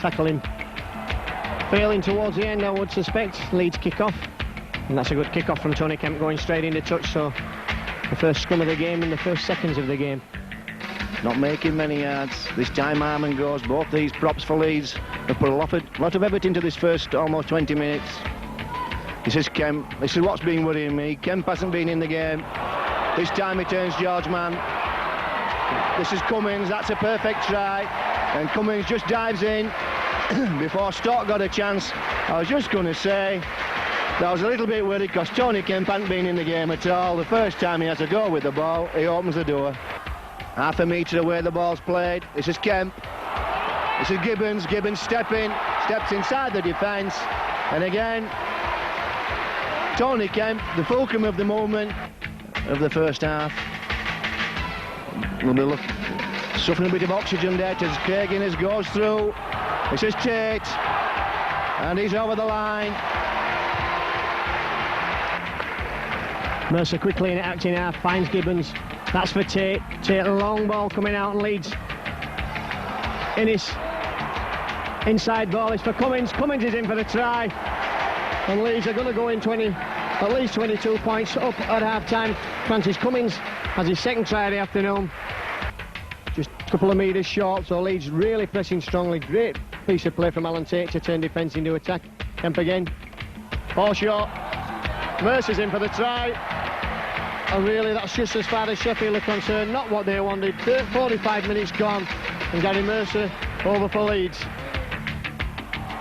tackle him. Failing towards the end, I would suspect. Leeds kick off. And that's a good kick off from Tony Kemp, going straight into touch. So the first scrum of the game in the first seconds of the game. Not making many yards. This time Harmon goes. Both these props for Leeds have put a lot of effort into this first almost 20 minutes. This is Kemp. This is what's been worrying me. Kemp hasn't been in the game. This time he turns George man. This is Cummins. That's a perfect try. And Cummins just dives in before Stock got a chance. I was just going to say that I was a little bit worried because Tony Kemp hadn't been in the game at all. The first time he has a go with the ball, he opens the door. Half a metre away the ball's played. This is Kemp. This is Gibbons. Gibbons steps inside the defence. And again, Tony Kemp, the fulcrum of the moment of the first half. We'll be suffering a bit of oxygen there as Craig Innes goes through. This is Tate. And he's over the line. Mercer quickly in acting half, finds Gibbons. That's for Tate. Tate, a long ball coming out and Leeds. Innes. Inside ball is for Cummins. Cummins is in for the try. And Leeds are going to go in at least 22 points up at half-time. Francis Cummins has his second try of the afternoon. Just a couple of metres short, so Leeds really pressing strongly. Great piece of play from Alan Tate to turn defence into attack. Kemp again. Forshaw. Mercer's in for the try. And really, that's just as far as Sheffield are concerned. Not what they wanted. 45 minutes gone. And Gary Mercer over for Leeds.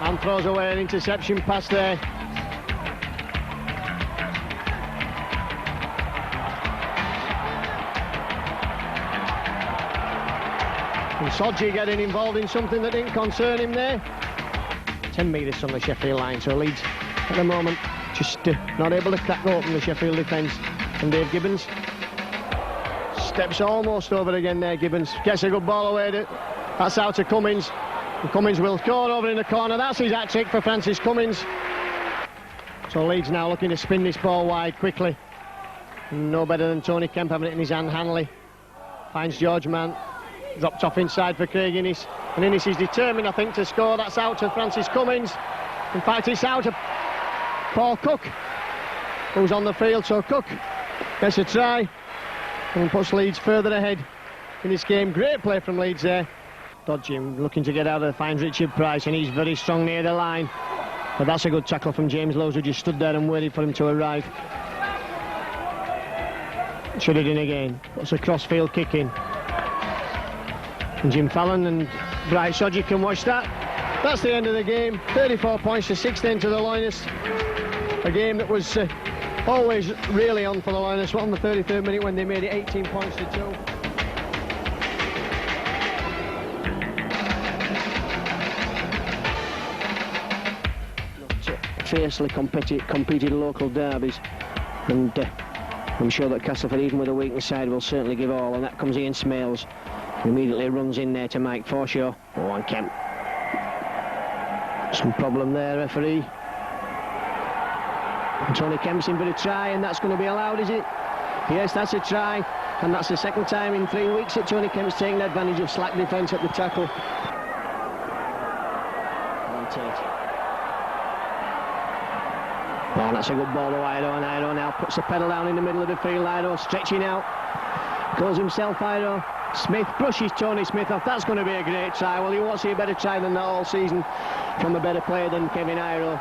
And throws away an interception pass there. And Sodji getting involved in something that didn't concern him there. 10 metres from the Sheffield line. So Leeds, at the moment, just not able to crack open the Sheffield defence. And Dave Gibbons steps almost over again there. Gibbons gets a good ball away. That's out to Cummins. And Cummins will score over in the corner. That's his hat-trick for Francis Cummins. So Leeds now looking to spin this ball wide quickly. No better than Tony Kemp having it in his hand. Hanley finds George Mann. Dropped off inside for Craig Innes. And Innes is determined, I think, to score. That's out to Francis Cummins. In fact, it's out to Paul Cook, who's on the field. So Cook gets a try and puts Leeds further ahead in this game. Great play from Leeds there. Dodging, looking to get out of the finds Richard Price, and he's very strong near the line. But that's a good tackle from James Lowes, who just stood there and waited for him to arrive. Should it in again. Puts a cross-field kick in. And Jim Fallon and Bright Sodji can watch that. That's the end of the game. 34 points to 16 to the Loyalists. A game that was always really on for the Loyalists. On the 33rd minute when they made it 18 points to 2. Fiercely competed local derbies, and I'm sure that Castleford, even with a weakened side, will certainly give all. And that comes Ian Smales. Immediately runs in there to Mike Forshaw. Oh, and Kemp. Some problem there, referee. And Tony Kemp's in for a try, and that's going to be allowed, is it? Yes, that's a try, and that's the second time in 3 weeks that Tony Kemp's taking advantage of slack defence at the tackle. Oh, that's a good ball to Ido, and Ido now puts the pedal down in the middle of the field. Ido stretching out. Goes himself, Ido. Smith brushes Tony Smith off. That's going to be a great try. Well, you won't see a better try than that all season from a better player than Kevin Ido.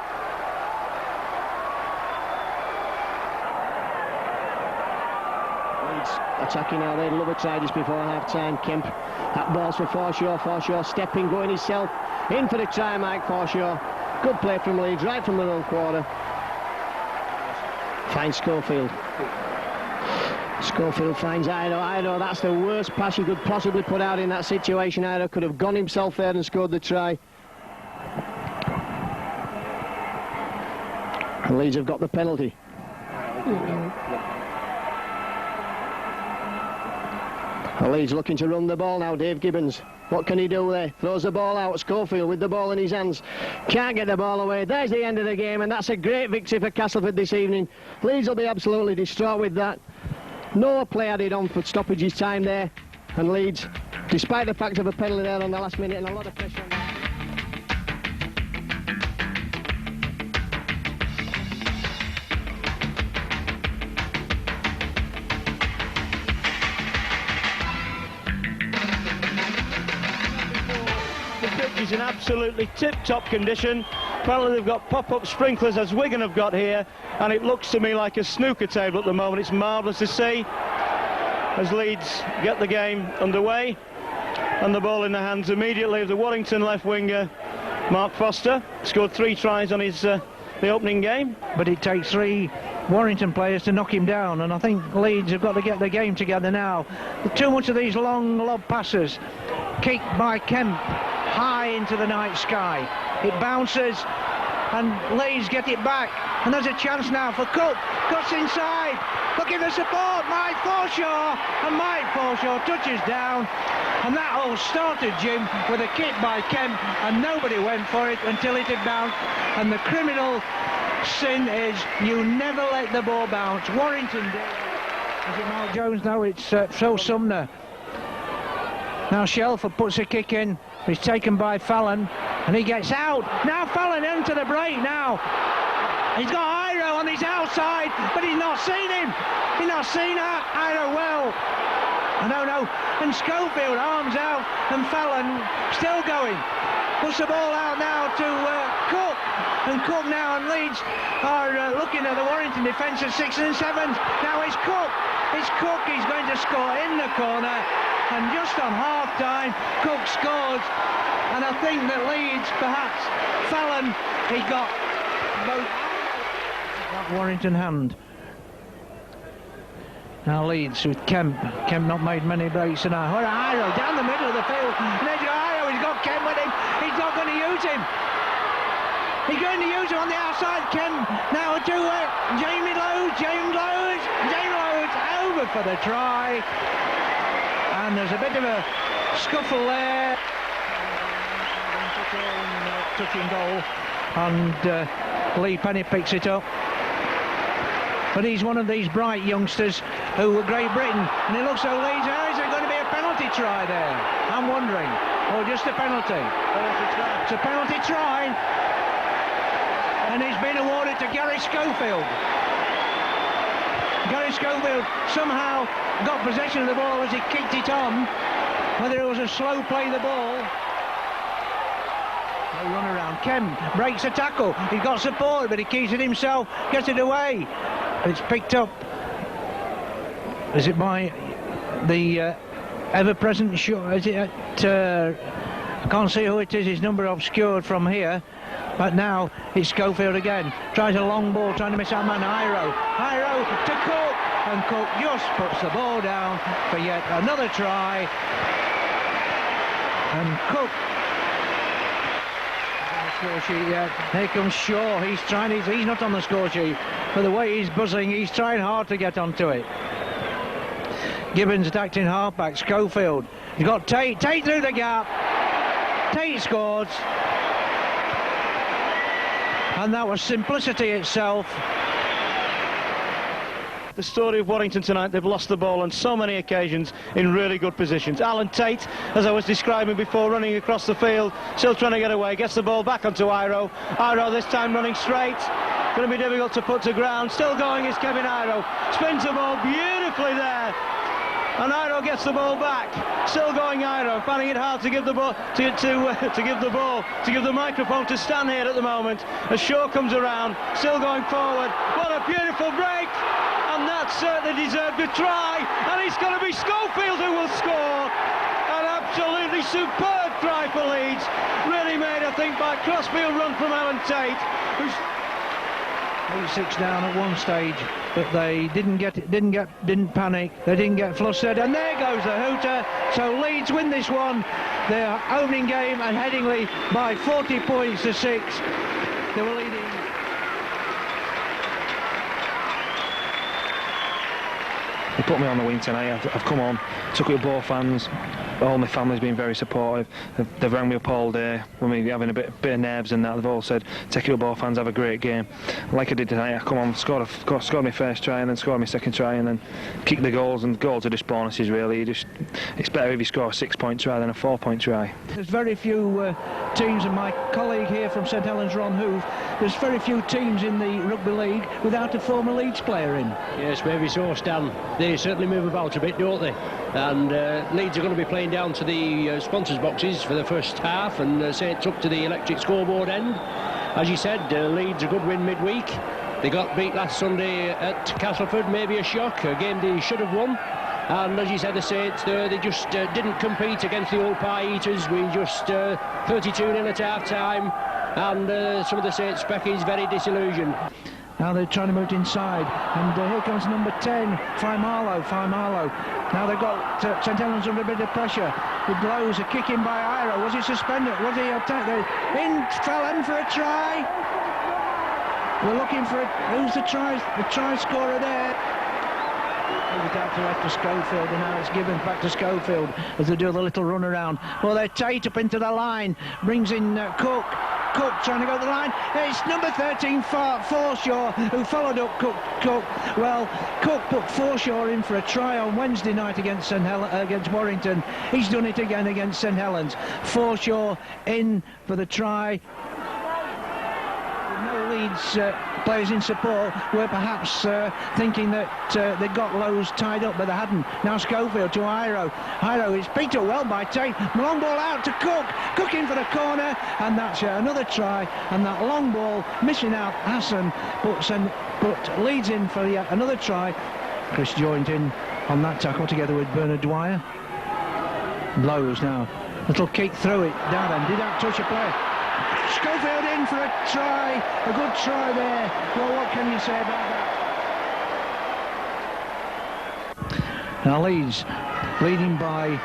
Leeds attacking now. They'd love a try just before half-time. Kemp, that ball's for Forshaw. Forshaw stepping, going himself. In for the try, Mike Forshaw. Good play from Leeds, right from their own quarter. Finds Schofield. Schofield finds Ido. Ido, that's the worst pass you could possibly put out in that situation. Ido could have gone himself there and scored the try. And Leeds have got the penalty. And Leeds looking to run the ball now. Dave Gibbons, what can he do there? Throws the ball out. Schofield with the ball in his hands. Can't get the ball away. There's the end of the game, and that's a great victory for Castleford this evening. Leeds will be absolutely distraught with that. No play added on for stoppages time there, and Leeds, despite the fact of a penalty there on the last minute and a lot of pressure on that. He's in absolutely tip-top condition. Apparently they've got pop-up sprinklers, as Wigan have got here, and it looks to me like a snooker table at the moment. It's marvellous to see as Leeds get the game underway, and the ball in the hands immediately of the Warrington left winger, Mark Foster. Scored 3 tries on his the opening game. But it takes 3 Warrington players to knock him down, and I think Leeds have got to get the game together now. Too much of these long lob passes. Kicked by Kemp high into the night sky. It bounces and Leeds get it back, and there's a chance now for Cook. Cuts inside, looking for support. Mike Forshaw, and Mike Forshaw touches down, and that all started, Jim, with a kick by Kemp, and nobody went for it until it had bounced. And the criminal sin is you never let the ball bounce. Warrington did. Is it Mal Jones? No, it's Phil Sumner. Now Shelford puts a kick in. He's taken by Fallon, and he gets out. Now Fallon into the break now. He's got Iro on his outside, but he's not seen him. He's not seen Iro well. No. And Schofield arms out, and Fallon still going. Puts the ball out now to Cook. And Cook now, and Leeds are looking at the Warrington defence at 6 and 7. Now it's Cook. It's Cook. He's going to score in the corner. And just on half-time, Cook scores. And I think that Leeds, perhaps, Fallon, he got both. That Warrington hand. Now Leeds with Kemp. Kemp not made many breaks tonight. Iro down the middle of the field. And there's Iro. He's got Kemp with him. He's not going to use him. He's going to use him on the outside. Kemp now to Jamie Loads. James Loads over for the try. And there's a bit of a scuffle there. Touching goal. And Lee Penny picks it up. But he's one of these bright youngsters who were Great Britain. And it looks so Leeds. Is there going to be a penalty try there? I'm wondering. Or just a penalty? It's a penalty try. And he's been awarded to Gary Schofield. Gary Schofield somehow got possession of the ball as he kicked it on. Whether it was a slow play the ball. No run around. Kemp breaks a tackle. He's got support, but he keeps it himself. Gets it away. It's picked up. Is it by the ever-present shot? Is it at... I can't see who it is. His number obscured from here. But now it's Schofield again. Tries a long ball, trying to miss out man. Iro to Cook. And Cook just puts the ball down for yet another try. And Cook... Score sheet yet. Here comes Shaw. He's trying. He's not on the score sheet. But the way he's buzzing, he's trying hard to get onto it. Gibbons attacked in halfback. Schofield. He's got Tate. Tate through the gap. Tate scores. And that was simplicity itself. The story of Warrington tonight, they've lost the ball on so many occasions in really good positions. Alan Tate, as I was describing before, running across the field, still trying to get away, gets the ball back onto Iro. Iro this time running straight, going to be difficult to put to ground. Still going is Kevin Iro, spins the ball beautifully there. And Iro gets the ball back. Still going Iro, finding it hard to give the ball to give the microphone to Stan here at the moment. As Shaw comes around, still going forward. What a beautiful break! And that certainly deserved a try, and it's going to be Schofield who will score. An absolutely superb try for Leeds, really made, I think, by crossfield run from Alan Tate, who's 6 down at one stage, but they didn't panic, they didn't get flustered, and there goes the hooter. So Leeds win this one, their opening game at Headingley by 40 points to 6. They were leading. They put me on the wing tonight. I've come on, took it with both hands. All my family's been very supportive. They've rang me up all day when we having a bit of nerves and that. They've all said, take it with both hands, have a great game. Like I did tonight, I come on, scored my first try and then scored my second try and then kicked the goals, and goals are just bonuses really. It's better if you score a 6-point try than a 4-point try. There's very few teams, and my colleague here from St Helens, Ron Hoof, there's very few teams in the Rugby League without a former Leeds player in. Yes, maybe so, Stan. they certainly move about a bit, don't they? And Leeds are going to be playing down to the sponsors' boxes for the first half, and Saints up to the electric scoreboard end. As you said, Leeds a good win midweek. They got beat last Sunday at Castleford, maybe a shock, a game they should have won. And as you said, the Saints, they just didn't compete against the old pie eaters. We just 32-0 at half-time, and some of the Saints speckies very disillusioned. Now they're trying to move inside, and here comes number 10, Faimalo. Now they've got St Helens under a bit of pressure. It blows a kick in by Iro. Was he suspended? Was he attacked? Fell in for a try. We're looking for it. Who's the try scorer there? It out to left to Schofield, and now it's given back to Schofield as they do the little run around. Well, they're Tate up into the line, brings in Cook trying to go to the line. It's number 13 Forshaw who followed up Cook. Well, Cook put Forshaw in for a try on Wednesday night against against Warrington. He's done it again against St Helens. Forshaw in for the try. No Leeds players in support were perhaps thinking that they got Lowe's tied up, but they hadn't. Now Schofield to Iro. Iro is picked up well by Tate. Long ball out to Cook in for the corner, and that's another try. And that long ball missing out Hassan, but Leeds in for another try. Chris joined in on that tackle together with Bernard Dwyer. Lowe's now. Little kick through it. Darren did not touch a player. Schofield in for a try, a good try there. Well, what can you say about that? Now Leeds leading by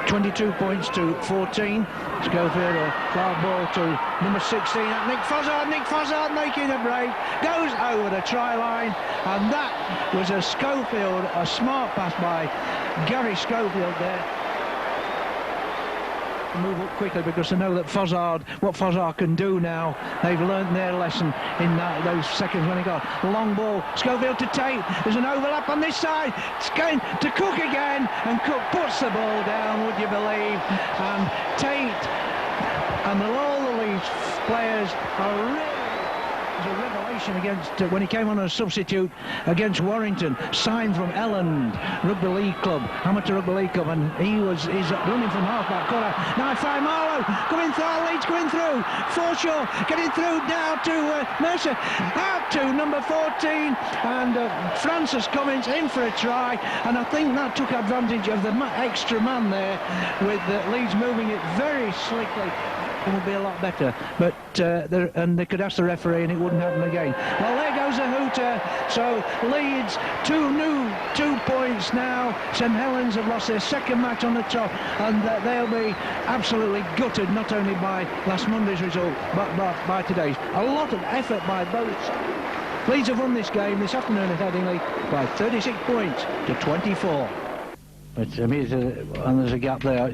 22 points to 14. Schofield, a far ball to number 16, Nick Fozzard. Nick Fozzard making a break, goes over the try line, and that was a smart pass by Gary Schofield there. Move up quickly because they know that what Fozzard can do now. They've learnt their lesson in those seconds when he got long ball. Schofield to Tate. There's an overlap on this side. It's going to Cook again, and Cook puts the ball down, would you believe? And Tate and all the Leeds players are really... It was a revelation against when he came on as a substitute against Warrington, signed from Elland Rugby League Club, Amateur Rugby League Club, and he's running from half-back corner. Now Faimalo coming through, Leeds going through, Forshaw getting through now to Mercer, out to number 14, and Francis Cummins in for a try, and I think that took advantage of the extra man there, with Leeds moving it very slickly. It would be a lot better, but and they could ask the referee and it wouldn't happen again. Well, there goes a hooter. So Leeds 2 points now. St Helens have lost their second match on the top, and they'll be absolutely gutted, not only by last Monday's result but by today's. A lot of effort by both sides. Leeds have won this game this afternoon at Headingley by 36 points to 24. But and there's a gap there.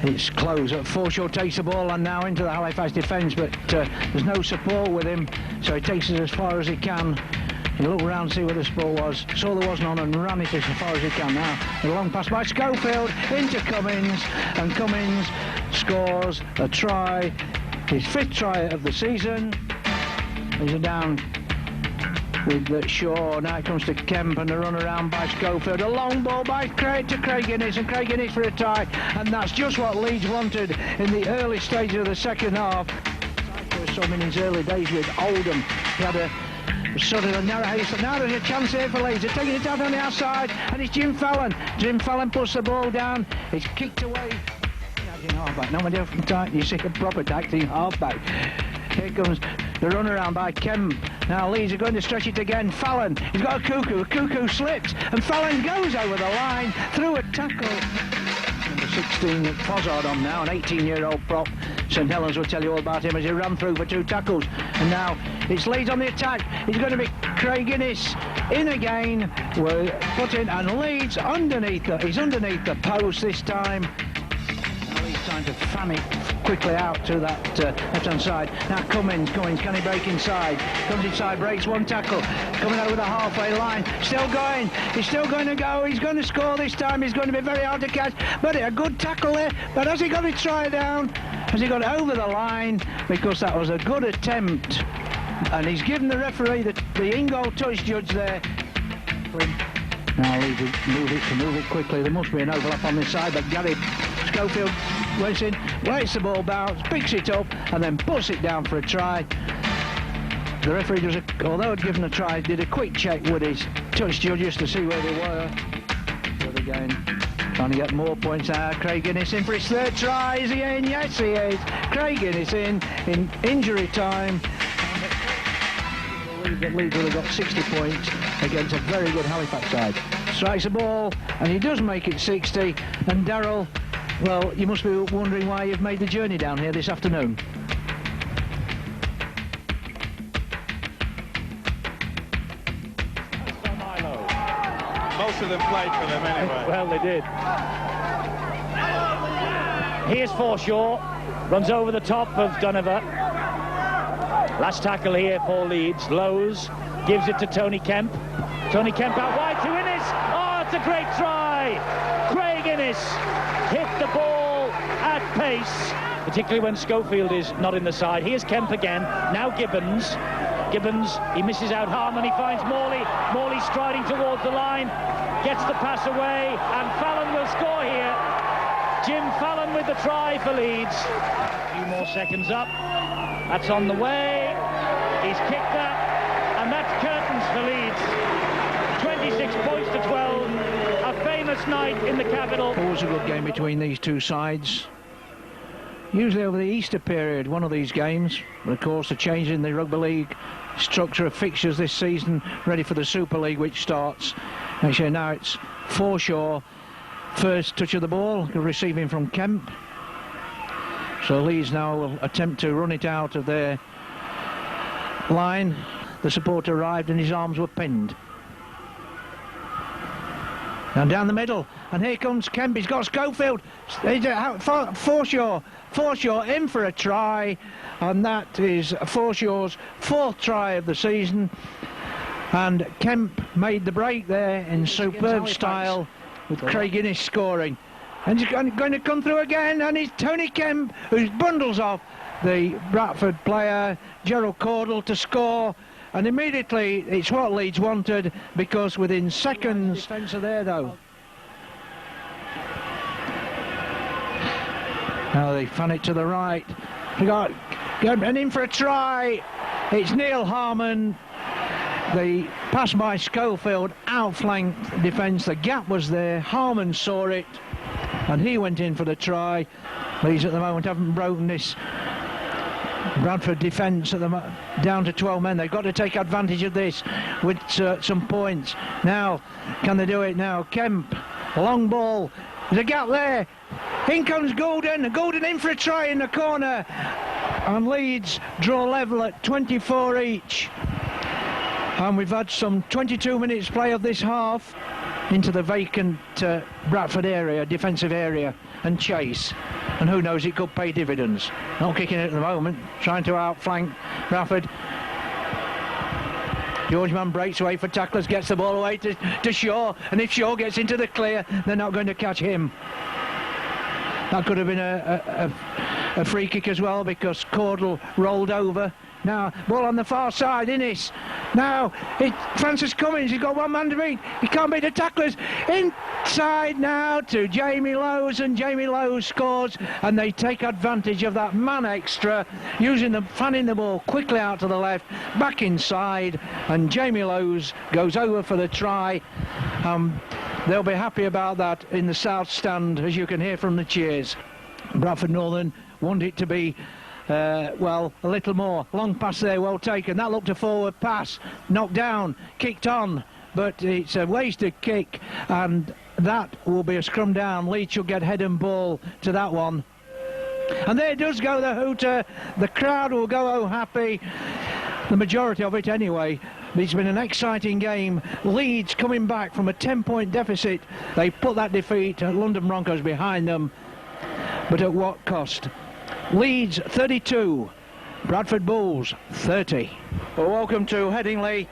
It's close. Forshaw takes the ball and now into the Halifax defence, but there's no support with him, so he takes it as far as he can. He looked around to see where the support was, saw there was none, and ran it as far as he can. Now a long pass by Schofield into Cummins, and Cummins scores a try, his 5th try of the season. He's down with Shaw. Now it comes to Kemp, and a run around by Schofield. A long ball by Craig to Craig Innes, and Craig Innes for a tie, and that's just what Leeds wanted in the early stages of the second half. I saw him in his early days with Oldham. He had a sort of a narrow haste. Now there's a chance here for Leeds. They're taking it out on the outside, and it's Jim Fallon. Jim Fallon puts the ball down. It's kicked away. Halfback. No idea from time you see a proper tactic halfback. Here comes the run around by Kemp. Now Leeds are going to stretch it again. Fallon, he's got a cuckoo slips, and Fallon goes over the line through a tackle. Number 16, Fozzard on now, an 18-year-old prop. St Helens will tell you all about him as he ran through for 2 tackles. And now it's Leeds on the attack. It's going to be Craig Innes in again. We're put in, and Leeds he's underneath the post this time. Now Leeds trying to fan it quickly out to that left-hand side. Now Cummins, can he break inside? Comes inside, breaks 1 tackle, coming over the halfway line, still going, he's still going to go, he's going to score this time, he's going to be very hard to catch, but a good tackle there, but has he got to try down? Has he got over the line? Because that was a good attempt, and he's given the referee, the in-goal touch judge there, Now Leeds move it quickly. There must be an overlap on this side, but Gary Schofield waits in, waits the ball bounce, picks it up, and then puts it down for a try. The referee, although he'd given a try, did a quick check with his touch judges to see where they were. But again, trying to get more points out. Craig Innes in for his third try. Is he in? Yes, he is. Craig Innes in injury time. I believe that Leeds would have got 60 points against a very good Halifax side. Strikes the ball, and he does make it 60. And Darryl, well, you must be wondering why you've made the journey down here this afternoon. Most of them played for them anyway. Well, they did. Here's Forshaw, runs over the top of Donovan. Last tackle here for Leeds. Lowe's gives it to Tony Kemp. Tony Kemp out wide to Innes. Oh, it's a great try. Craig Innes hit the ball at pace, particularly when Schofield is not in the side. Here's Kemp again. Now Gibbons. Gibbons, he misses out Harmon. He finds Morley. Morley striding towards the line. Gets the pass away, and Fallon will score here. Jim Fallon with the try for Leeds. A few more seconds up. That's on the way. He's kicked that, and that's curtains for Leeds. 26 points to 12. A famous night in the capital. Always a good game between these two sides. Usually over the Easter period, one of these games. But of course, the change in the Rugby League structure of fixtures this season, ready for the Super League, which starts. Actually, now it's Forshaw. First touch of the ball, receiving from Kemp. So Leeds now will attempt to run it out of their line. The supporter arrived and his arms were pinned. Now down the middle, and here comes Kemp. He's got Schofield. Forshaw in for a try, and that is Forshaw's fourth try of the season. And Kemp made the break there in superb style, with Craig Innes scoring. And he's going to come through again, and it's Tony Kemp who bundles off the Bradford player, Gerald Caudle, to score. And immediately, it's what Leeds wanted, because within seconds... Defence are there, though. Now they fan it to the right. We got and in for a try. It's Neil Harmon. The pass by Schofield, outflanked defence. The gap was there. Harmon saw it, and he went in for the try. Leeds at the moment haven't broken this Bradford defence down to 12 men. They've got to take advantage of this with some points. Now, can they do it now? Kemp, long ball. There's a gap there. In comes Goulden. Goulden in for a try in the corner. And Leeds draw level at 24 each. And we've had some 22 minutes play of this half into the vacant Bradford area, defensive area, and chase. And who knows, it could pay dividends. Not kicking it at the moment, trying to outflank Bradford. Georgeman breaks away for tacklers, gets the ball away to Shaw, and if Shaw gets into the clear, they're not going to catch him. That could have been a free kick as well, because Caudle rolled over. Now, ball on the far side, Innes. Now, Francis Cummins, he's got one man to beat. He can't beat the tacklers. Inside now to Jamie Lowes, and Jamie Lowes scores, and they take advantage of that man extra, fanning the ball quickly out to the left, back inside, and Jamie Lowes goes over for the try. They'll be happy about that in the south stand, as you can hear from the cheers. Bradford Northern want it to be well, a little more. Long pass there, well taken. That looked a forward pass. Knocked down, kicked on, but it's a wasted kick, and that will be a scrum down. Leeds should get head and ball to that one. And there does go the hooter. The crowd will go oh happy. The majority of it anyway. It's been an exciting game. Leeds coming back from a 10-point deficit. They put that defeat at London Broncos behind them, but at what cost? Leeds 32, Bradford Bulls 30. Well, welcome to Headingley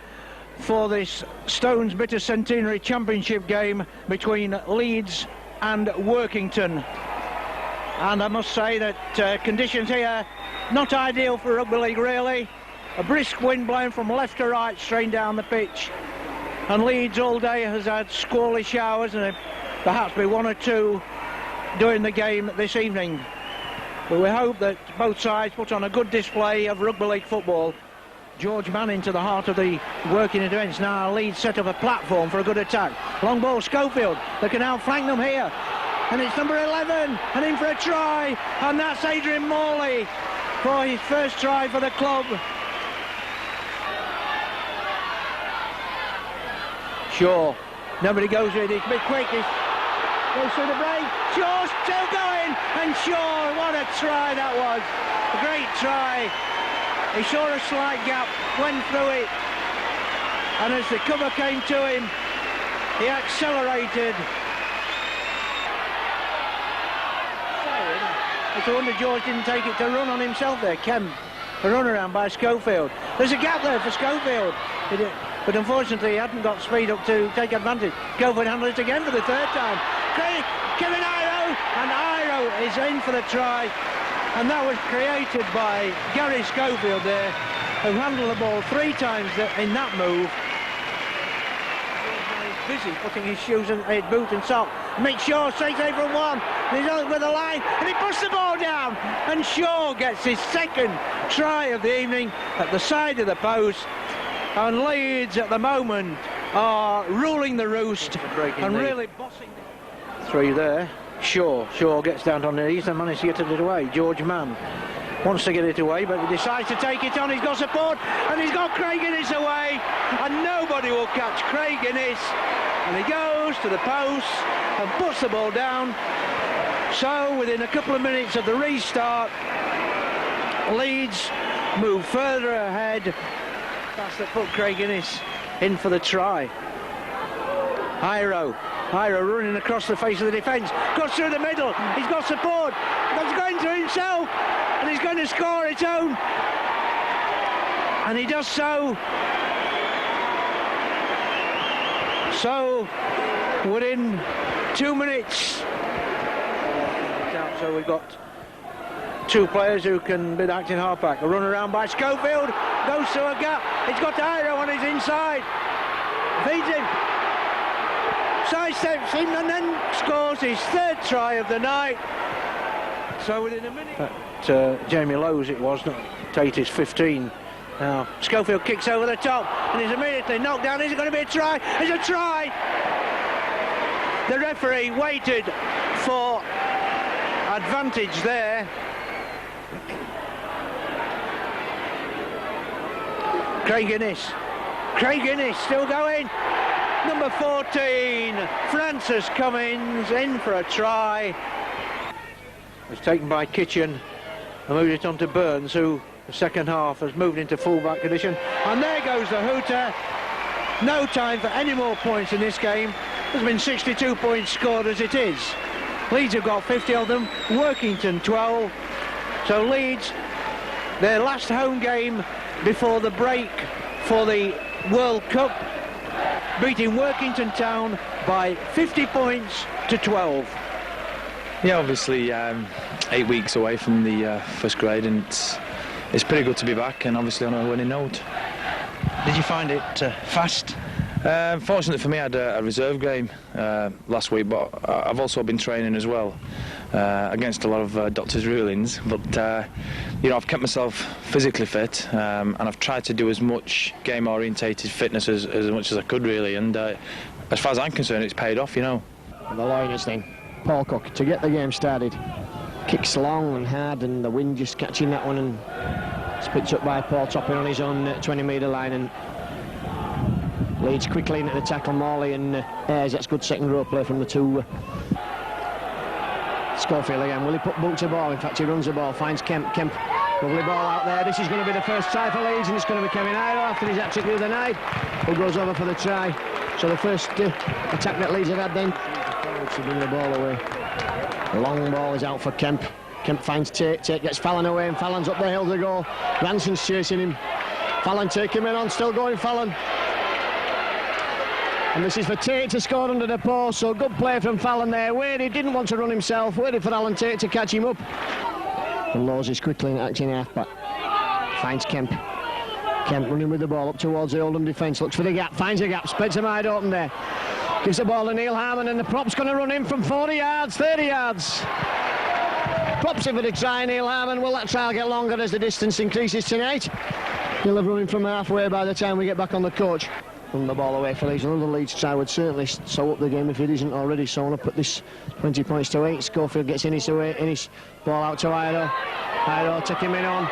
for this Stones Bitter Centenary Championship game between Leeds and Workington. And I must say that conditions here not ideal for rugby league really. A brisk wind blowing from left to right straight down the pitch. And Leeds all day has had squally showers, and perhaps be one or two during the game this evening. But we hope that both sides put on a good display of rugby league football. George Mann into the heart of the working events. Now Leeds set up a platform for a good attack. Long ball, Schofield. They can outflank them here. And it's number 11, and in for a try. And that's Adrian Morley for his first try for the club. Shaw. Nobody goes with it. It's a bit quick. It goes through the break. Shaw's still going. And Shaw, what a try that was. A great try. He saw a slight gap, went through it, and as the cover came to him, he accelerated. It's a wonder George didn't take it to run on himself there. Kemp, a run around by Schofield. There's a gap there for Schofield, but unfortunately he hadn't got speed up to take advantage. Schofield handled it again for the third time. Kevin Iro, and Iro is in for the try. And that was created by Gary Schofield there, who handled the ball 3 times in that move. He's busy putting his shoes and his boot and sock. Mick Shaw straight away from one. And he's on with the line, and he puts the ball down. And Shaw gets his second try of the evening at the side of the post. And Leeds at the moment are ruling the roost and really bossing. 3 there. Shaw gets down on the knees and manages to get it away. George Mann wants to get it away, but he decides to take it on. He's got support, and he's got Craig Innes away, and nobody will catch Craig Innes. And he goes to the post and puts the ball down. So within a couple of minutes of the restart, Leeds move further ahead. That's that put Craig Innes in for the try. Iro running across the face of the defence, goes through the middle, he's got support, he's going to himself, and he's going to score its own, and he does so. So within 2 minutes, so we've got 2 players who can be the acting halfback. A run around by Schofield, goes through a gap, he's got Iro on his inside, feeds him, sidesteps him, and then scores his 3rd try of the night. So within a minute, Jamie Lowe's it was, not Tate is 15. Now Schofield kicks over the top and is immediately knocked down. Is it going to be a try? It's a try. The referee waited for advantage there. Craig Innes still going. Number 14, Francis Cummins, in for a try. It's taken by Kitchen and moved it on to Burns, who the second half has moved into full-back condition. And there goes the hooter. No time for any more points in this game. There's been 62 points scored as it is. Leeds have got 50 of them, Workington 12. So Leeds, their last home game before the break for the World Cup, beating Workington Town by 50 points to 12. Yeah, obviously 8 weeks away from the first grade, and it's pretty good to be back, and obviously on a winning note. Did you find it fast? Fortunately for me, I had a reserve game last week, but I've also been training as well against a lot of doctors' rulings. But you know, I've kept myself physically fit, and I've tried to do as much game-orientated fitness as much as I could, really. And as far as I'm concerned, it's paid off, you know. And the liners then, Paul Cook to get the game started. Kicks long and hard, and the wind just catching that one, and it's picked up by Paul Topping on his own 20-metre line, and Leeds quickly into the tackle. Morley and Ayres. That's good second row play from the 2. Schofield again. Will he put boot to ball? In fact, he runs the ball, finds Kemp. Lovely ball out there. This is going to be the first try for Leeds, and it's going to be Kevin Iro after his hat-trick the other night, who goes over for the try. So the first attack that Leeds have had then to bring the ball away. The long ball is out for Kemp. Kemp finds Tate. Tate gets Fallon away, and Fallon's up the hill to go. Ranson's chasing him. Fallon taking him on, still going Fallon. And this is for Tate to score under the post, so good play from Fallon there. Wade didn't want to run himself, waited for Alan Tate to catch him up. And Laws is quickly acting half-back. Finds Kemp. Kemp running with the ball up towards the Oldham defence, looks for the gap, finds a gap, spreads him wide open there. Gives the ball to Neil Harmon, and the prop's going to run in from 40 yards, 30 yards. Props in for the try, Neil Harmon. Will that trial get longer as the distance increases tonight? He'll have run in from halfway by the time we get back on the coach. Run the ball away for Leeds. Another Leeds try would certainly sew up the game if it isn't already sewn up at this 20 points to 8. Schofield gets Innis away. Innis, ball out to Iro. Iro taking him on.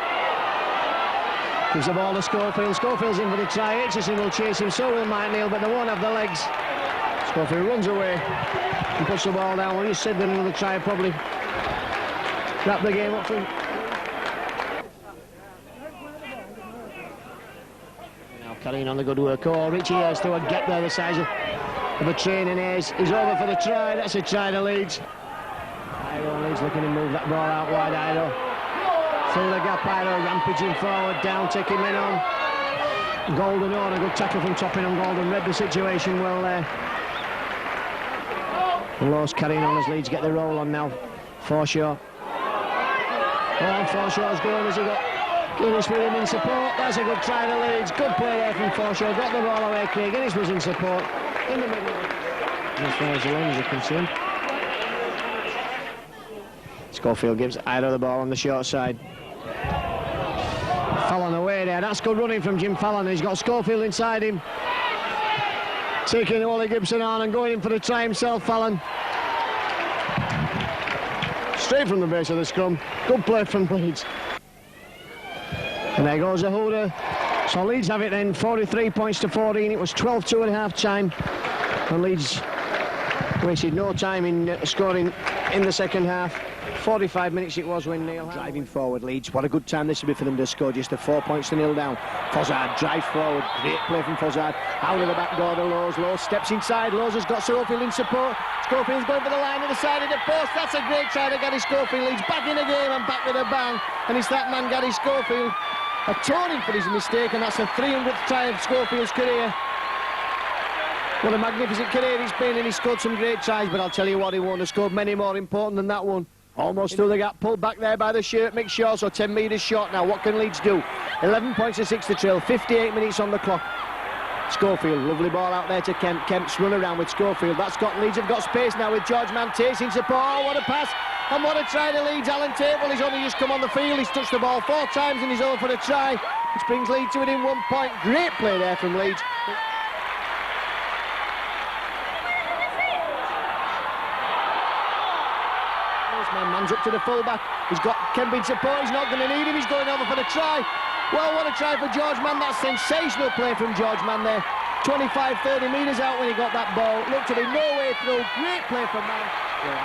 Gives the ball to Schofield. Schofield's in for the try. Aitchison will chase him, so will Mike Neal, but they won't have the legs. Schofield runs away and puts the ball down. Well, you said that another try probably wrap the game up for him. Now carrying on the good work. Oh, Richie Ayres to a gap there the size of a train, and Ayres is over for the try. That's a try to Leeds. Iro Leeds looking to move that ball out wide. Iro fill the gap. Iro rampaging forward, down, taking men on. Golden on a good tackle from Topping on Golden. Read the situation well there. Lowe's carrying on as Leeds get the roll on now. Forshaw. Oh, Forshaw's going as he got Guinness with him in support. That's a good try to Leeds. Good play there from Forshaw. Got the ball away, Craig. Guinness was in support. In the middle. As far as the Lions are concerned. Schofield gives Ida the ball on the short side. Fallon away there. That's good running from Jim Fallon. He's got Schofield inside him. Taking Wally Gibson on and going in for the try himself, Fallon. Straight from the base of the scrum. Good play from Leeds. And there goes the hooter. So Leeds have it then, 43 points to 14. It was 12-2 at half-time. And Leeds wasted no time in scoring in the second half. 45 minutes it was when Neil driving forward. Leeds, what a good time this would be for them to score, just 4 points to 0 down. Fozzard drives forward, great play from Fozzard. Out of the back door to Lowe's. Lowe's steps inside. Lowe's has got Schofield in support. Schofield's going for the line at the side of the post. That's a great try to Gary Schofield. Leeds back in the game and back with a bang. And it's that man Gary Schofield atoning for his mistake, and that's the 300th try of Schofield's career. What a magnificent career he's been, and he scored some great tries, but I'll tell you what, he won't have scored many more important than that one. Almost through the gap, pulled back there by the shirt, Mick Shaw, so 10 metres short now. What can Leeds do? 11 points to 6 to trail, 58 minutes on the clock. Schofield, lovely ball out there to Kemp. Kemp's run around with Schofield. That's got Leeds have got space now with George Mann in support. Oh, what a pass, and what a try to Leeds. Alan Tate, well, he's only just come on the field. He's touched the ball 4 times and he's over for the try, which brings Leeds to within 1 point. Great play there from Leeds. Man's up to the full-back. He's got Kemp in support. He's not going to need him. He's going over for the try. Well, what a try for George Mann. That's sensational play from George Mann there. 25-30 metres out when he got that ball. Looked to be no way through. Great play from Mann.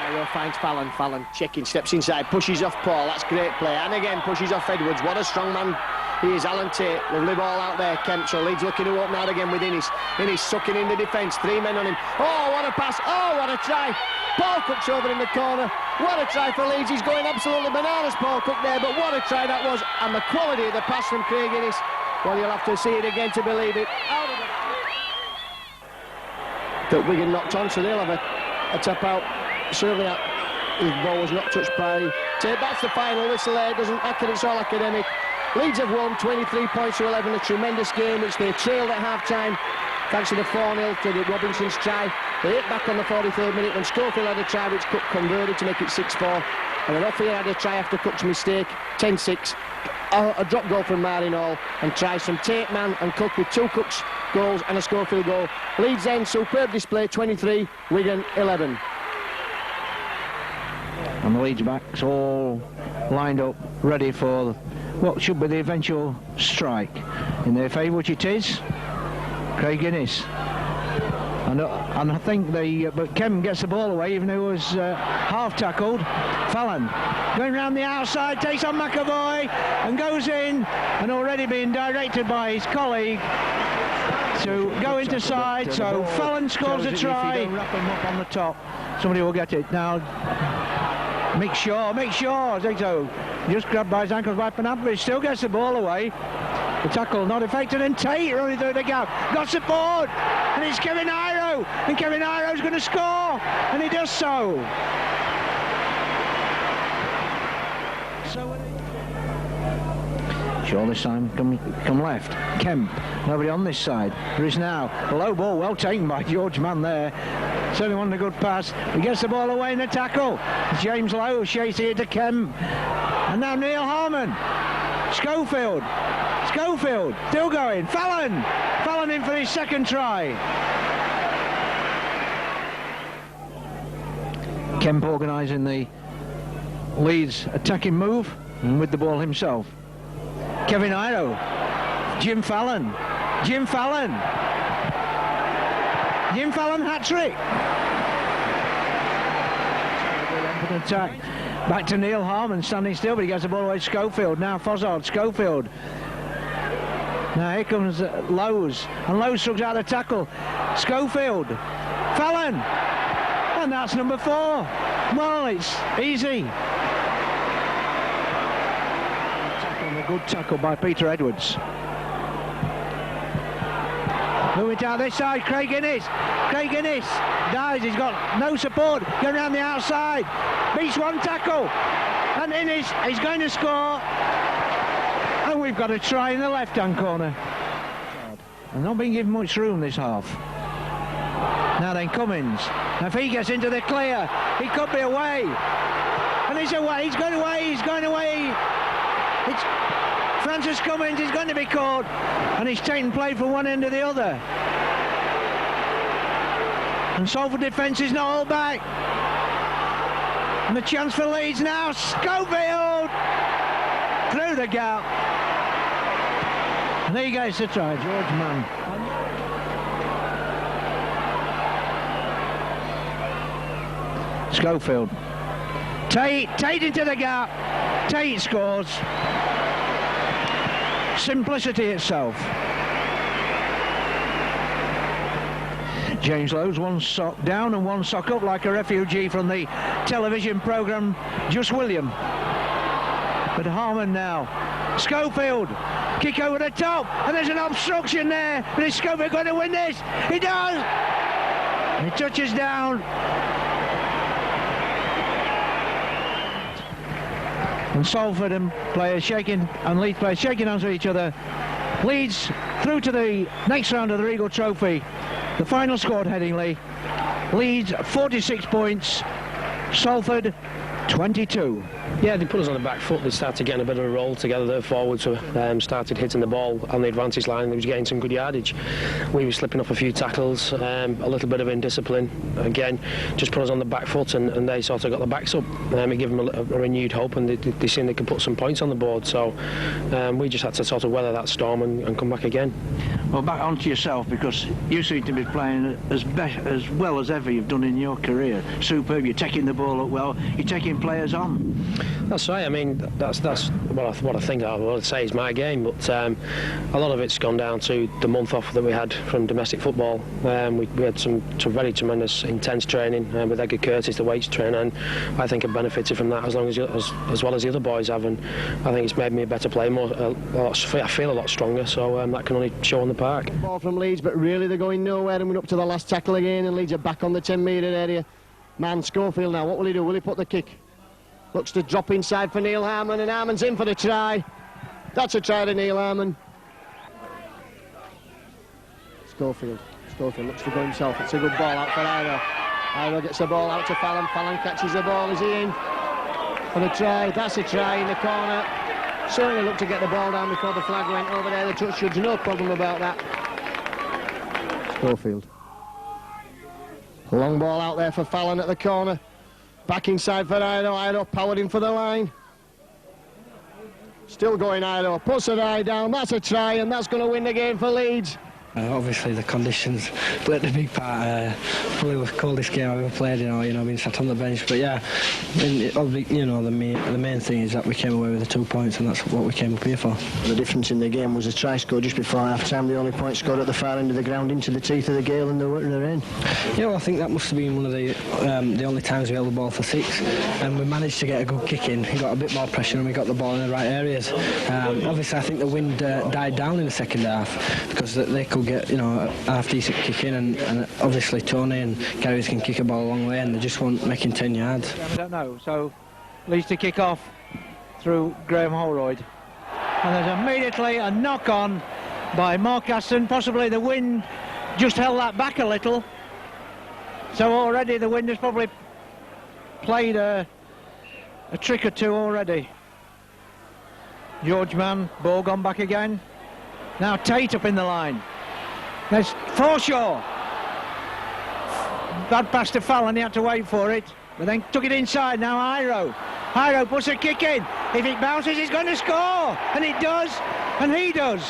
Iro finds Fallon. Fallon checking, steps inside, pushes off Paul. That's great play. And again, pushes off Edwards. What a strong man he is. Alan Tate. Lovely ball out there. Kemp. So Leeds looking to open out again with Innis. Innis sucking in the defence. 3 men on him. Oh, what a pass. Oh, what a try. Paul Cook's over in the corner. What a try for Leeds. He's going absolutely bananas, Paul Cook there, but what a try that was. And the quality of the pass from Craig Innis. Well, you'll have to see it again to believe it. Out of the... That Wigan knocked on, so they'll have a tap out. Certainly his ball was not touched by Tate. That's the final whistle there. It doesn't matter, it's all academic. Leeds have won 23 points to 11. A tremendous game, which they trailed at half-time. Thanks to the 4-0 to the Robinson's try. They hit back on the 43rd minute when Schofield had a try which Cook converted to make it 6-4. And then Offier had a try after Cook's mistake, 10-6. A drop goal from Martin Hall, and tries from Tate, Mann and Cook with 2 Cook's goals and a Schofield goal. Leeds then, superb display, 23, Wigan 11. And the Leeds backs all lined up, ready for what should be the eventual strike. In their favour, which it is, Craig Innis. And I think but Kevin gets the ball away, even though he was half tackled. Fallon going round the outside, takes on McAvoy and goes in, and already being directed by his colleague to go into side. So Fallon scores a try. If you don't wrap him up on the top, somebody will get it. Now Mick Shaw, so just grabbed by his ankles by Panappa, still gets the ball away. The tackle not effective, and Tate running through the gap, got support, and it's Kevin Iro, and Kevin Iro's going to score, and he does so. Shaw this time come left. Kemp, nobody on this side. There is now a low ball, well taken by George Mann there. Certainly wanted a good pass. He gets the ball away in the tackle. James Lowe shakes it to Kemp. And now Neil Harmon. Schofield, still going. Fallon in for his second try. Kemp organising the Leeds attacking move, and with the ball himself. Kevin Iro, Jim Fallon, hat-trick. Attack. Back to Neil Harmon, standing still, but he gets the ball away to Schofield. Now Schofield. Now here comes Lowe's, and Lowe's struck out the tackle. Schofield, Fallon, and that's number 4. Well, it's easy. A good tackle by Peter Edwards. Moving down this side, Craig Innes dies, he's got no support, going around the outside, beats one tackle, and Innes is going to score, and we've got a try in the left-hand corner. And not being given much room this half. Now then Cummins, if he gets into the clear, he could be away, and he's going away. It's Francis Cummins is going to be caught, and he's taken play from one end to the other. And Salford defence is not all back. And the chance for Leeds now, Schofield through the gap. And there you go, to try, George Mann. Schofield. Tate into the gap. Tate scores. Simplicity itself. James Lowe's one sock down and one sock up like a refugee from the television programme Just William. But Harmon now. Schofield, kick over the top, and there's an obstruction there. But is Schofield going to win this? He does! He touches down. And Salford and players shaking, and Leeds players shaking hands with each other. Leeds through to the next round of the Regal Trophy. The final scored headingly. Leeds 46 points, Salford 22. Yeah, they put us on the back foot. They started getting a bit of a roll together. Their forwards started hitting the ball on the advantage line. They was getting some good yardage. We were slipping off a few tackles, a little bit of indiscipline. Again, just put us on the back foot, and they sort of got the backs up. It gave them a renewed hope, and they seen they could put some points on the board. So we just had to sort of weather that storm and come back again. Well, back onto yourself, because you seem to be playing as well as ever you've done in your career. Superb. You're taking the ball up well. You're taking players on. That's right. I mean, that's what I think. I would say is my game, but a lot of it's gone down to the month off that we had from domestic football. We had some very tremendous, intense training with Edgar Curtis, the weights trainer, and I think I've benefited from that as well as the other boys have, and I think it's made me a better player. I feel a lot stronger, so that can only show on the park. Ball from Leeds, but really they're going nowhere, and we're up to the last tackle again, and Leeds are back on the 10-metre area. Man, Schofield now, what will he do? Will he put the kick? Looks to drop inside for Neil Harmon, and Harmon's in for the try. That's a try to Neil Harmon. Schofield looks to go himself. It's a good ball out for Iro. Iro gets the ball out to Fallon. Fallon catches the ball. Is he in for the try? That's a try in the corner. Certainly looked to get the ball down before the flag went over there. The touch judge, no problem about that. Schofield. Long ball out there for Fallon at the corner. Back inside for Iro powered in for the line. Still going Iro, puts an eye down, that's a try, and that's going to win the game for Leeds. Obviously the conditions played a big part. Probably the coldest game I've ever played, being sat on the bench. But yeah, the main thing is that we came away with the 2 points, and that's what we came up here for. The difference in the game was a try scored just before half-time. The only point scored at the far end of the ground into the teeth of the gale, and they're in. Yeah, well, I think that must have been one of the only times we held the ball for 6, and we managed to get a good kick in. We got a bit more pressure, and we got the ball in the right areas. Obviously, I think the wind died down in the second half because they could get a half-decent kick in, and obviously Tony and Gary can kick a ball a long way, and they just weren't making 10 yards. I don't know, so Leeds to kick off through Graham Holroyd. And there's immediately a knock on by Mark Aston. Possibly the wind just held that back a little. So already the wind has probably played a trick or two already. George Mann, ball gone back again. Now Tate up in the line. There's Forshaw. Bad pass to Fallon, he had to wait for it. But then took it inside, now Iro. Iro puts a kick in. If it bounces, he's going to score. And it does, and he does.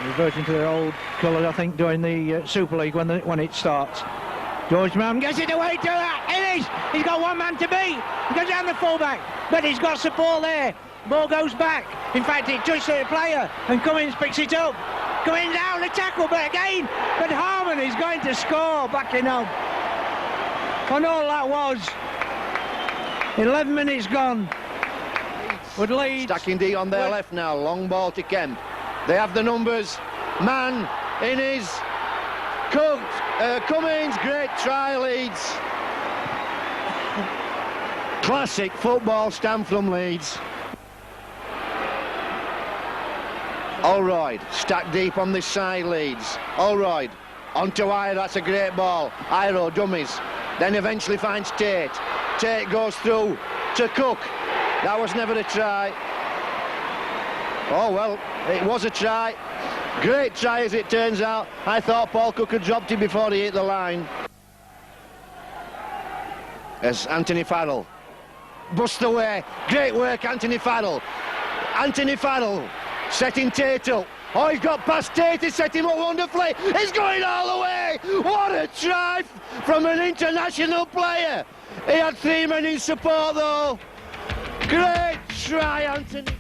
Reverting to their old colours, I think, during the Super League when it starts. George Mann gets it away to that. It is. He's got one man to beat. He goes down the fullback, but he's got support there. Ball goes back. In fact, it touched the player, and Cummins picks it up. Going down the tackle, but Harmon is going to score, backing up. And all that was 11 minutes gone. With Leeds stacking D on their left now. Long ball to Kemp. They have the numbers. Mann in his. Cummins, great try, Leeds. Classic football stand from Leeds. Allroyd, stacked deep on this side, Leeds. Allroyd, onto Iro, that's a great ball. Iro dummies, then eventually finds Tate. Tate goes through to Cook. That was never a try. Oh well, it was a try. Great try as it turns out. I thought Paul Cook had dropped it before he hit the line. As Anthony Farrell busts away. Great work, Anthony Farrell. Anthony Farrell setting Tate up. Oh, he's got past Tate, he's set him up wonderfully. He's going all the way. What a try from an international player. He had 3 men in support though. Great try, Anthony.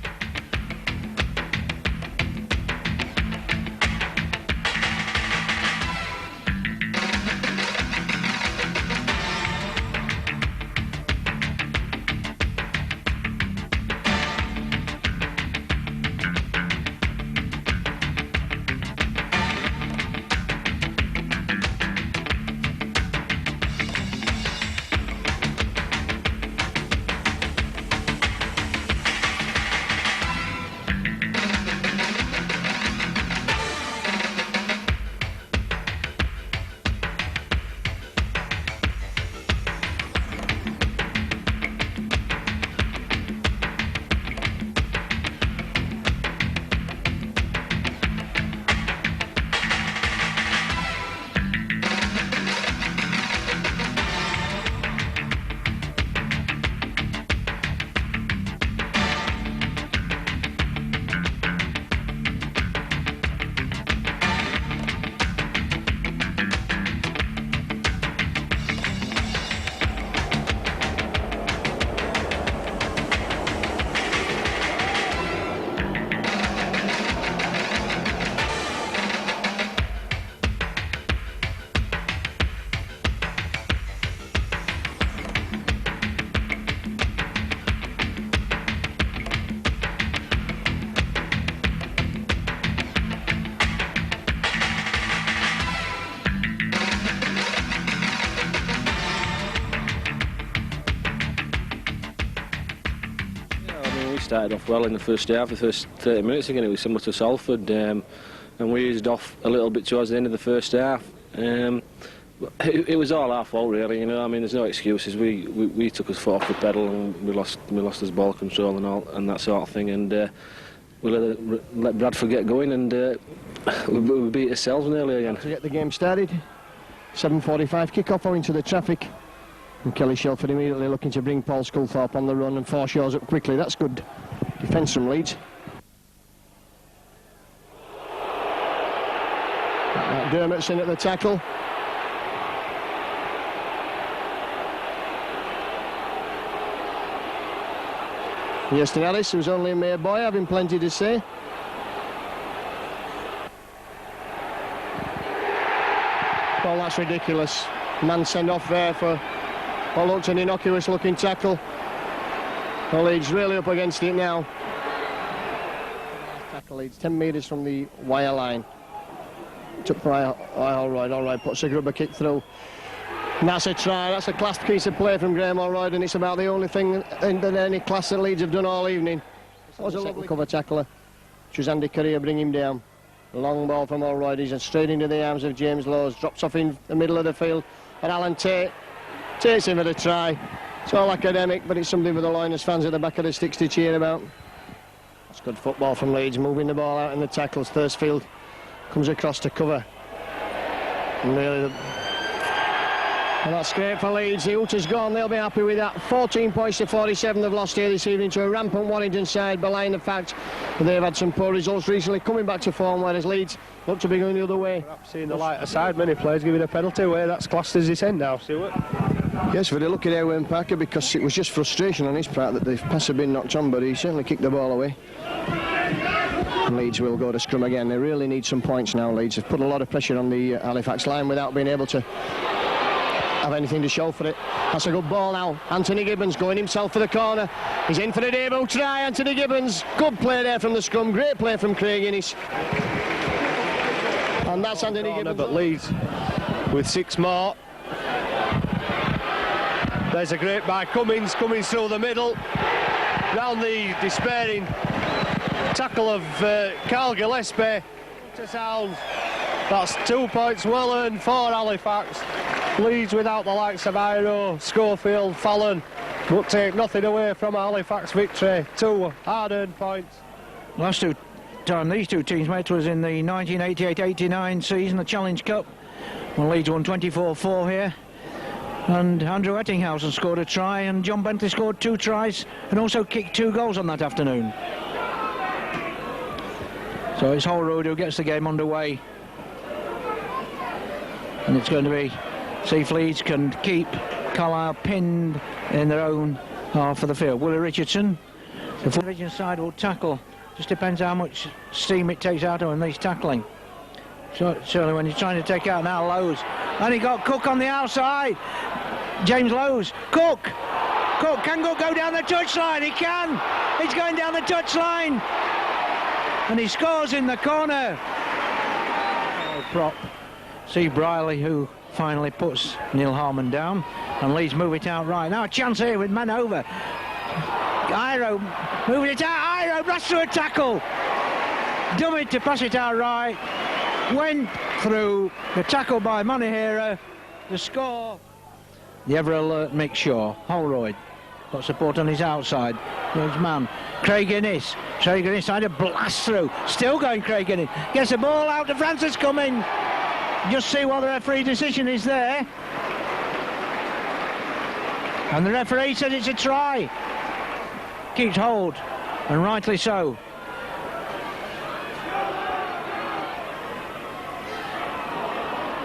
Started off well in the first half. The first 30 minutes again, it was similar to Salford, and we eased off a little bit towards the end of the first half. It was all our fault, really. You know, I mean, there's no excuses. We took us foot off the pedal, and we lost us ball control and that sort of thing. And we let Bradford get going, and we beat ourselves nearly again. To get the game started, 7:45 kick-off owing to the traffic. And Kelly Shelford immediately looking to bring Paul Sculthorpe on the run, and Forshaw's up quickly. That's good defence from Leeds. Dermot's in at the tackle. Houston Ellis, who's only a mere boy, having plenty to say. Well, that's ridiculous. Man send off there for what looked an innocuous looking tackle. The Leeds really up against it now. Tackle Leeds 10 metres from the wire line. Took for Allroyd, puts a grubber kick through. And that's a try. That's a class piece of play from Graham Allroyd, and it's about the only thing in any class that Leeds have done all evening. That was a lovely cover tackler, which was Andy Correa bring him down. A long ball from Allroyd, he's straight into the arms of James Lowes, drops off in the middle of the field, and Alan Tate takes him at a try. It's all academic, but it's something for the Lioners fans at the back of the sticks to cheer about. It's good football from Leeds, moving the ball out in the tackles. Thursfield comes across to cover. And really, and that's great for Leeds. The Hooters gone, they'll be happy with that. 14 points to 47 they've lost here this evening to a rampant Warrington side, belying the fact that they've had some poor results recently, coming back to form, whereas Leeds look to be going the other way. Perhaps seeing the lighter side, many players giving a penalty away. That's classed as his end now, Stuart. Yes, very lucky there, Wayne Parker, because it was just frustration on his part that the pass had been knocked on, but he certainly kicked the ball away. And Leeds will go to scrum again. They really need some points now, Leeds. They've put a lot of pressure on the Halifax line without being able to have anything to show for it. That's a good ball now. Anthony Gibbons going himself for the corner. He's in for the debut try, Anthony Gibbons. Good play there from the scrum. Great play from Craig Innes. And that's Anthony Gibbons. But Leeds with 6 more. There's a great by Cummins through the middle. Round the despairing tackle of Carl Gillespie. To sound. That's 2 points well earned for Halifax. Leeds without the likes of Iro, Schofield, Fallon, but take nothing away from a Halifax victory. 2 hard-earned points. Last time these two teams met was in the 1988-89 season, the Challenge Cup, when Leeds won 24-4 here. And Andrew Ettinghausen scored a try, and John Bentley scored 2 tries and also kicked 2 goals on that afternoon. So it's Holroyd who gets the game underway. And it's going to be, see if Leeds can keep Carlisle pinned in their own half of the field. Willie Richardson, the division side will tackle. Just depends how much steam it takes out of him, he's tackling. So, certainly when he's trying to take out now Lowes. And he got Cook on the outside. James Lowes. Cook can go down the touchline. He can. He's going down the touchline. And he scores in the corner. Prop. Steve Briley, who finally puts Neil Harmon down, and Leeds move it out right. Now a chance here with men over. Iro moving it out. Iro rush through a tackle. Dummy to pass it out right. Went through the tackle by Manihira. The score. The ever alert Mick Shaw. Holroyd got support on his outside. His man Craig Innes. Craig Innes tried to blast through. Still going Craig Innes. Gets the ball out to Francis coming. Just see what the referee decision is there. And the referee says it's a try. Keeps hold, and rightly so.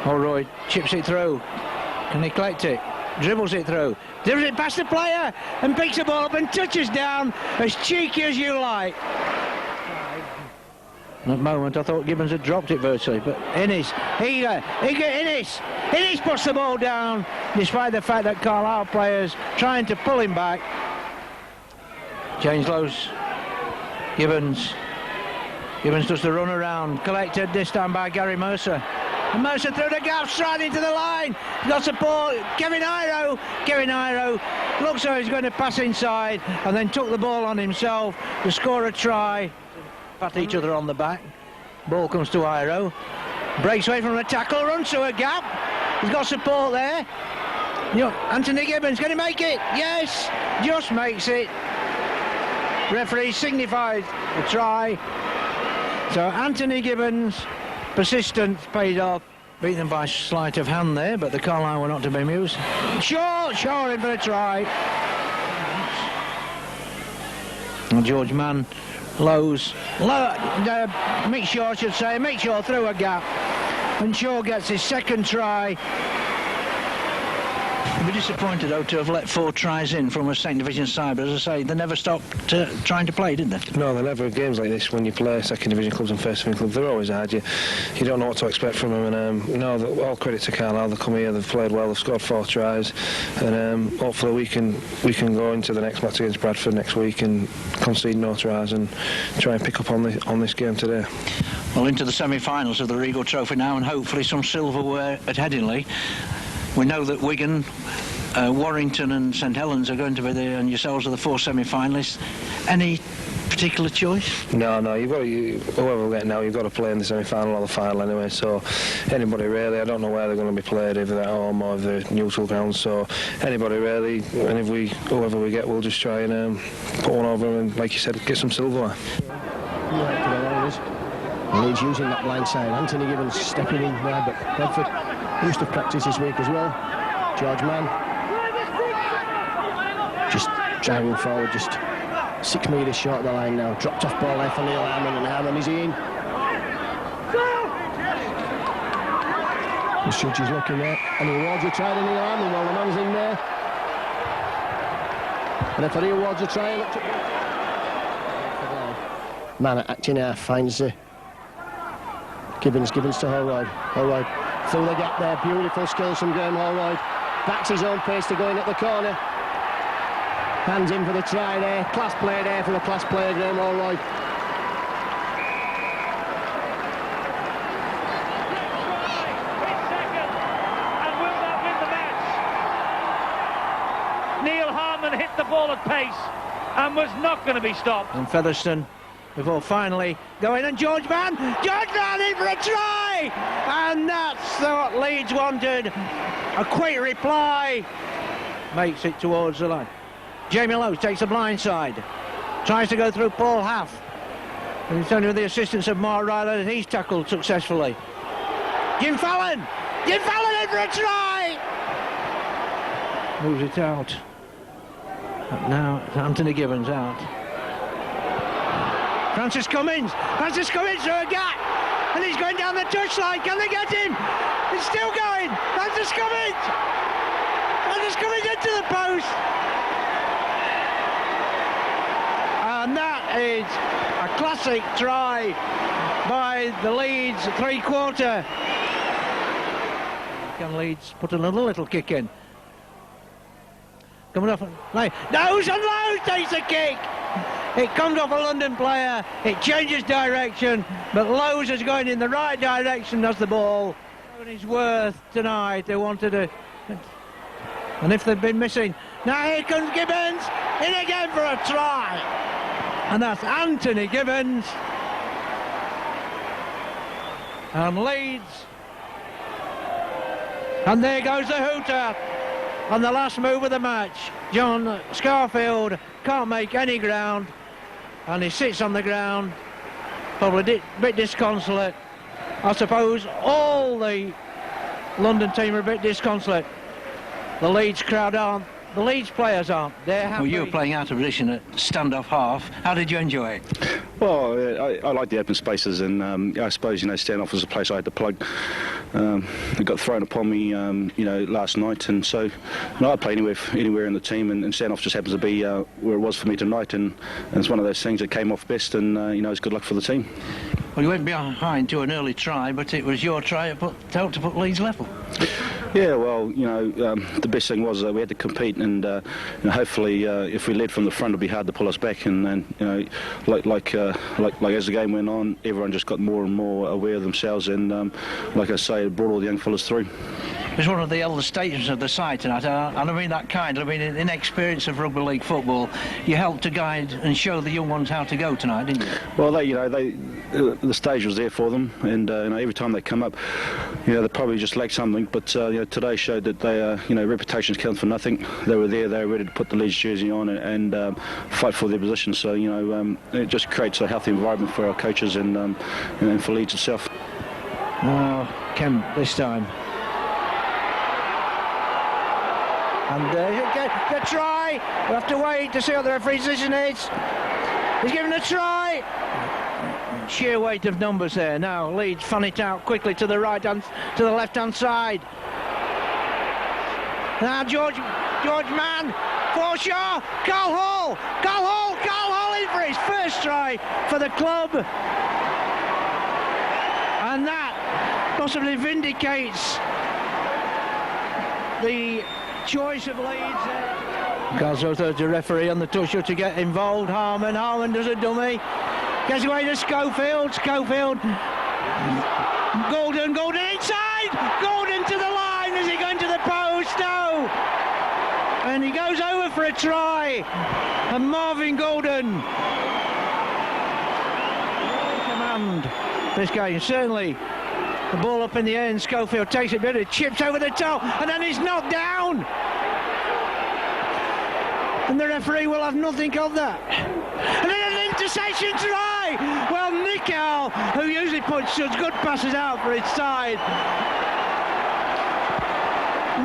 Holroyd chips it through. Can he collect it? Dribbles it through. Dribbles it past the player and picks the ball up and touches down as cheeky as you like. At that moment I thought Gibbons had dropped it virtually, but Innes, Innes puts the ball down despite the fact that Carlisle players trying to pull him back. James Lowes, Gibbons does the run around, collected this time by Gary Mercer. And Mercer through the gap, straight into the line. Got support, Kevin Iro looks like he's going to pass inside and then took the ball on himself to score a try. Pat each other on the back. Ball comes to Iro. Breaks away from a tackle, runs through a gap. He's got support there. Anthony Gibbons, can he make it? Yes, just makes it. Referee signifies the try. So Anthony Gibbons, persistence paid off. Beat them by sleight of hand there, but the Carlisle were not to be amused. Shaw in for a try. And George Mann, Lowes, Mick Shaw should say, Mick Shaw through a gap, and Shaw gets his second try. I'd be disappointed though to have let 4 tries in from a second division side, but as I say, they never stopped trying to play, did they? No, they never. Games like this, when you play second division clubs and first division clubs, they're always hard. You don't know what to expect from them, and all credit to Carlisle. They come here, they've played well, they've scored 4 tries, and hopefully we can go into the next match against Bradford next week and concede no tries and try and pick up on this game today. Well, into the semi-finals of the Regal Trophy now, and hopefully some silverware at Headingley. We know that Wigan, Warrington and St Helens are going to be there, and yourselves are the 4 semi-finalists. Any particular choice? No, you've got to, whoever we get now, you've got to play in the semi-final or the final anyway, so anybody really. I don't know where they're going to be played, if they're at home or if they're neutral grounds, so anybody really, and whoever we get, we'll just try and put one over and, like you said, get some silverware. Leeds using that blind side. Anthony Gibbons stepping in there, but Bedford used to practice this week as well. George Mann just driving forward, just 6 metres short of the line now. Dropped off ball there for Neil Harmon, and Harmon is in. The judge is looking there. Any awards are tried on Neil Harmon while the man's in there. And if any awards are tried, looked at man at acting half finds Gibbons to Holroyd. Holroyd through the gap there. Beautiful skills from Graham Holroyd. Backs his own pace to go in at the corner. Hands in for the try there. Class play there for the class player Graham Holroyd. And will that win the match? Neil Harmon hit the ball at pace and was not going to be stopped. And Featherstone before finally going, and George Mann in for a try, and that's what Leeds wanted. A quick reply makes it towards the line. Jamie Lowe takes the blind side, tries to go through Paul Half, and it's only with the assistance of Mark Ryder that he's tackled successfully. Jim Fallon in for a try, moves it out. But now Anthony Gibbons out. Francis Cummins through a gap, and he's going down the touchline. Can they get him? It's still going. Francis Cummins into the post, and that is a classic try by the Leeds three-quarter. Can Leeds put another little kick in? Coming off, Nose and Lowe takes a kick. It comes off a London player, it changes direction, but Lowe's is going in the right direction as the ball. And his worth tonight, they wanted to... And if they've been missing... Now here comes Gibbons, in again for a try. And that's Anthony Gibbons. And Leeds. And there goes the hooter on the last move of the match. John Scarfield can't make any ground, and he sits on the ground, probably a bit disconsolate. I suppose all the London team are a bit disconsolate. The Leeds crowd aren't, the Leeds players aren't. They're happy. Well, you were playing out of position at stand-off half. How did you enjoy it? Well, I like the open spaces, and I suppose, stand-off was a place I had to plug. It got thrown upon me, last night, and so I play anywhere in the team, and stand-off just happens to be where it was for me tonight, and it's one of those things that came off best, and it's good luck for the team. Well, you went behind to an early try, but it was your try to help to put Leeds level. Yeah, well, the best thing was we had to compete, and hopefully, if we led from the front, it'd be hard to pull us back. And like as the game went on, everyone just got more and more aware of themselves, and like I say, it brought all the young fellas through. It was one of the elder statesmen of the side tonight, and I mean that kind. I mean, in experience of rugby league football, you helped to guide and show the young ones how to go tonight, didn't you? Well, the stage was there for them, and every time they come up, they probably just lacked something. But today showed that they, reputations count for nothing. They were there, they were ready to put the Leeds jersey on and fight for their position. So it just creates a healthy environment for our coaches and for Leeds itself. Now Kemp this time. And the try. We'll have to wait to see what the referee's decision is. He's given a try. Sheer weight of numbers there. Now Leeds fan it out quickly to the left-hand side. Now George Mann, Forshaw, Carl Hall in for his first try for the club. And that possibly vindicates the choice of Leeds. Gazzo throws the referee on the toucher to get involved. Harmon does a dummy. Gets away to Schofield. Golden inside. Golden to the line. Is he going to the post? for a try, and Marvin Golden command this game, certainly. The ball up in the air and Schofield takes it, but it chips over the top, and then he's knocked down. And the referee will have nothing of that. And then an interception try! Well, Nick Howe, who usually puts such good passes out for his side,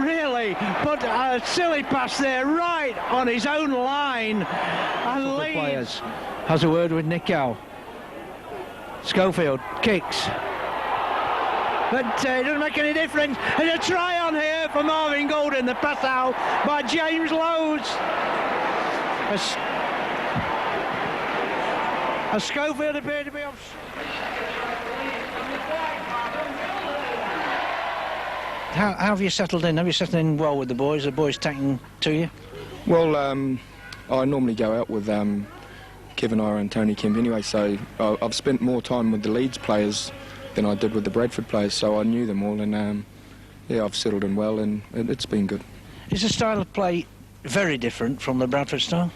really put a silly pass there right on his own line. And Leeds has a word with Nick Howe. Schofield kicks. But it doesn't make any difference. There's a try on here for Marvin Golden. The pass out by James Lowe's. As Schofield appeared to be off. How have you settled in? Have you settled in well with the boys? Are the boys taking to you? Well, I normally go out with Kevin Ira and Tony Kemp anyway, so I've spent more time with the Leeds players than I did with the Bradford players, so I knew them all, and yeah, I've settled in well, and it's been good. Is the style of play very different from the Bradford style?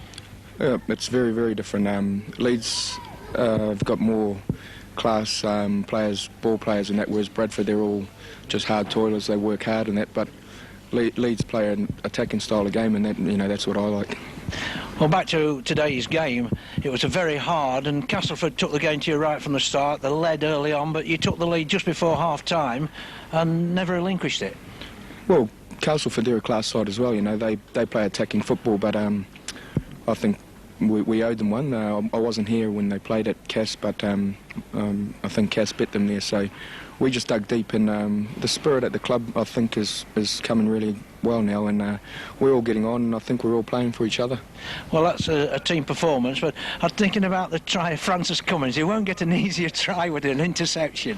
Yeah, it's very, very different. Leeds have got more class players, ball players and that, whereas Bradford, they're all just hard toilers, they work hard and that, but Leeds play an attacking style of game, and that, you know, that's what I like. Well, back to today's game, it was a very hard, and Castleford took the game to you right from the start. They led early on, but you took the lead just before half-time and never relinquished it. Well, Castleford, they're a class side as well, you know, they play attacking football, but I think we owed them one. I wasn't here when they played at Cass, but I think Cass bet them there, so we just dug deep, and the spirit at the club, I think, is coming really well now, and we're all getting on, and I think we're all playing for each other. Well, that's a team performance, but I'm thinking about the try of Francis Cummins. He won't get an easier try with an interception.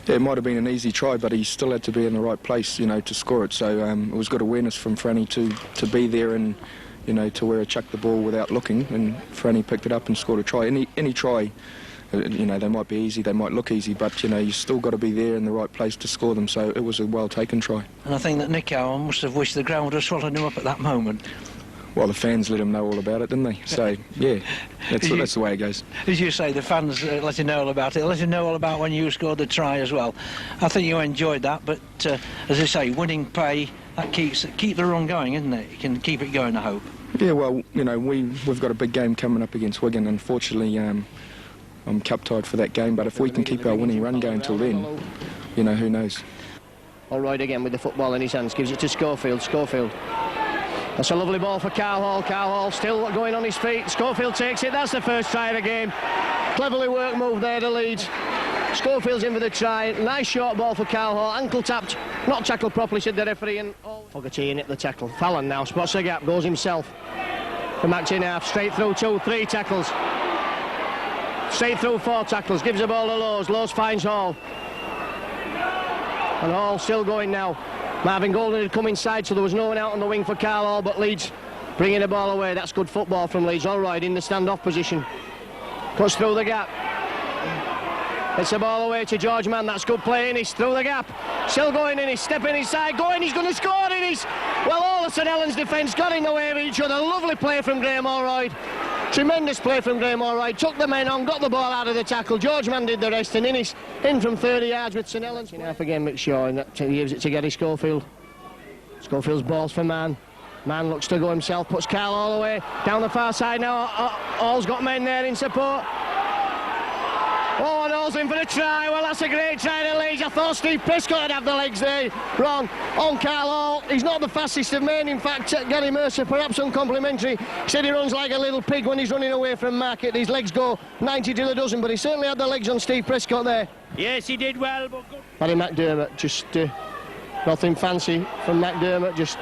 Yeah, it might have been an easy try, but he still had to be in the right place, you know, to score it, so it was good awareness from Franny to be there and, you know, to where he chucked the ball without looking, and Franny picked it up and scored a try. Any try, you know, they might be easy, they might look easy, but, you know, you still got to be there in the right place to score them, so it was a well-taken try. And I think that Nick Howe must have wished the ground would have swallowed him up at that moment. Well, the fans let him know all about it, didn't they? So, yeah, that's the way it goes. As you say, the fans let you know all about it. Let you know all about when you scored the try as well. I think you enjoyed that, but as I say, winning pay, that keep the run going, isn't it? You can keep it going, I hope. Yeah, well, you know, we've got a big game coming up against Wigan. Unfortunately, I'm cup-tied for that game, but if we can keep our winning run going till then, you know, who knows. All right, again with the football in his hands, gives it to Schofield. That's a lovely ball for Carl Hall still going on his feet. Schofield takes it. That's the first try of the game. Cleverly worked move there to Leeds. Schofield's in for the try. Nice short ball for Carl Hall. Ankle tapped. Not tackled properly, said the referee. And Fogarty in at the tackle. Fallon now spots the gap. Goes himself. The match in half. Straight through 2-3 tackles. Straight through 4 tackles. Gives the ball to Lowe's. Lowe's finds Hall. And Hall still going now. Marvin Golden had come inside, so there was no one out on the wing for Carl Hall, but Leeds bringing the ball away. That's good football from Leeds. All right, in the stand-off position. Cuts through the gap. It's the ball away to George Mann. That's good play. Innes through the gap. Still going in. He's stepping inside. Going. He's going to score. Innes. Well, all of St Helens defence got in the way of each other. Lovely play from Graham Allroyd. Tremendous play from Graham Allroyd. Took the men on, got the ball out of the tackle. George Mann did the rest, and Innes in from 30 yards with St Helens. In half again, McShaw, and that gives it to Gary Schofield. Schofield's balls for Mann. Mann looks to go himself, puts Carl all the way down the far side now. All's got men there in support. Oh, and All's in for the try. Well, that's a great try to Leeds. I thought Steve Prescott would have the legs there. Wrong on Carl Hall. He's not the fastest of men. In fact, Gary Mercer, perhaps uncomplimentary, said he runs like a little pig when he's running away from market. His legs go 90 to the dozen, but he certainly had the legs on Steve Prescott there. Yes, he did well, but good. Paddy McDermott, just nothing fancy from McDermott. Just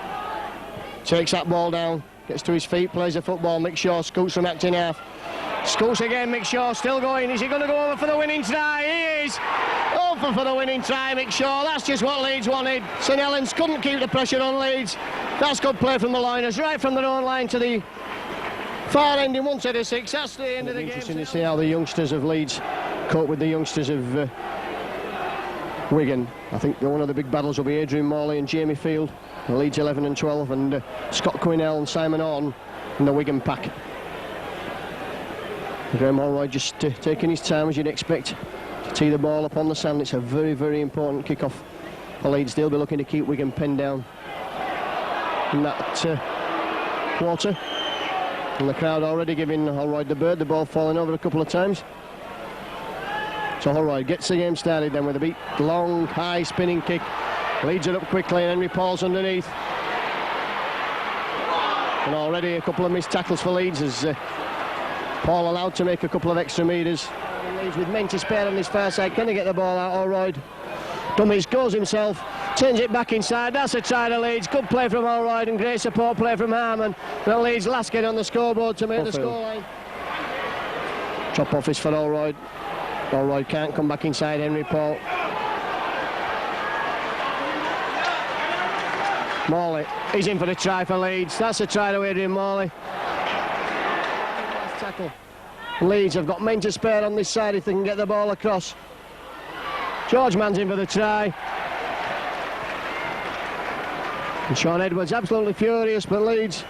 takes that ball down, gets to his feet, plays the football. McShaw scoots from acting half. Scoots again, McShaw still going. Is he going to go over for the winning try? He is. Over for the winning try, McShaw. That's just what Leeds wanted. St Helens couldn't keep the pressure on Leeds. That's good play from the Liners, right from their own line to the far end in 1-6. That's the end of the game. Interesting to see how the youngsters of Leeds cope with the youngsters of Wigan. I think one of the big battles will be Adrian Morley and Jamie Field, the Leeds 11 and 12, and Scott Quinnell and Simon Orton. in the Wigan pack. Graham Holroyd just taking his time, as you'd expect, to tee the ball up on the sand. It's a very, very important kick-off for Leeds. They'll be looking to keep Wigan pinned down in that quarter. And the crowd already giving Holroyd the bird, the ball falling over a couple of times. So Holroyd gets the game started then with a beat, long, high spinning kick. Leads it up quickly, and Henry Paul's underneath. And already a couple of missed tackles for Leeds as Paul allowed to make a couple of extra metres. Leeds with men to spare on this far side. Can he get the ball out? Holroyd dummies, goes himself, turns it back inside. That's a try to Leeds. Good play from Holroyd and great support play from Harman. But Leeds last get on the scoreboard to make the scoreline. Drop off is for Holroyd. Holroyd can't come back inside Henry Paul. Morley, he's in for the try for Leeds. That's a try to Adrian Morley. Last tackle. Leeds have got men to spare on this side if they can get the ball across. George Mann's in for the try. And Sean Edwards absolutely furious, but Leeds,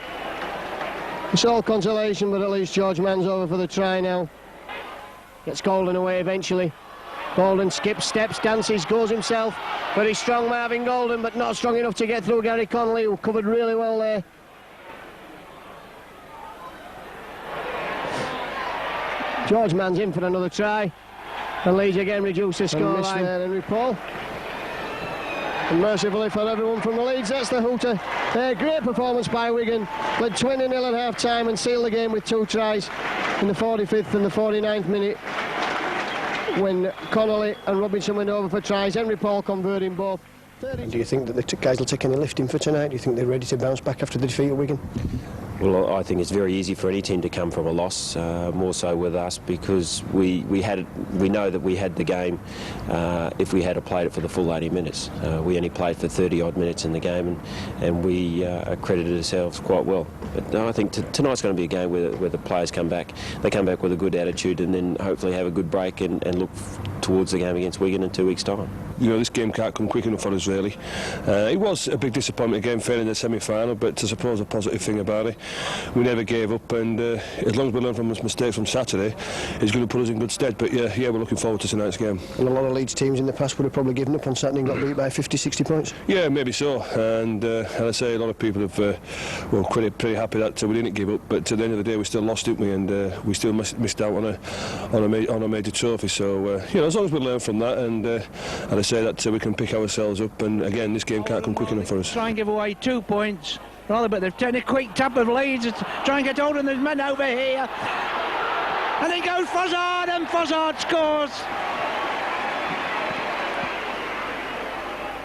it's all consolation, but at least George Mann's over for the try now. Gets Golden away eventually. Golden skips, steps, dances, goes himself. Very strong Marvin Golden, but not strong enough to get through Gary Connolly, who covered really well there. George Mann's in for another try. And Leeds again reduce the scoreline. Henry Paul. And mercifully for everyone from the Leeds, that's the hooter. Great performance by Wigan. Led 20-0 at half-time and sealed the game with 2 tries in the 45th and the 49th minute, when Connolly and Robinson went over for tries. Henry Paul converting both. Do you think that the guys will take any lifting for tonight? Do you think they're ready to bounce back after the defeat at Wigan? Well, I think it's very easy for any team to come from a loss, more so with us, because we know that we had the game if we had played it for the full 80 minutes. We only played for 30-odd minutes in the game, and we accredited ourselves quite well. But no, I think tonight's going to be a game where the players come back. They come back with a good attitude, and then hopefully have a good break and look towards the game against Wigan in 2 weeks' time. You know, this game can't come quick enough for us, really. It was a big disappointment again, failing the semi-final, but I suppose a positive thing about it, we never gave up, and as long as we learn from this mistake from Saturday, it's going to put us in good stead. But yeah, we're looking forward to tonight's game. And a lot of Leeds teams in the past would have probably given up on Saturday and got beat by 50-60 points. Yeah, maybe so. And I say a lot of people have pretty happy that we didn't give up. But at the end of the day, we still lost, didn't we? And we still missed out on a major trophy. So you know, as long as we learn from that, and I say that we can pick ourselves up. And again, this game can't come quick enough for us. Try and give away 2 points. Rather, but they've taken a quick tap of Leeds to try and get hold of. There's men over here. And then goes Fozzard, and Fozzard scores.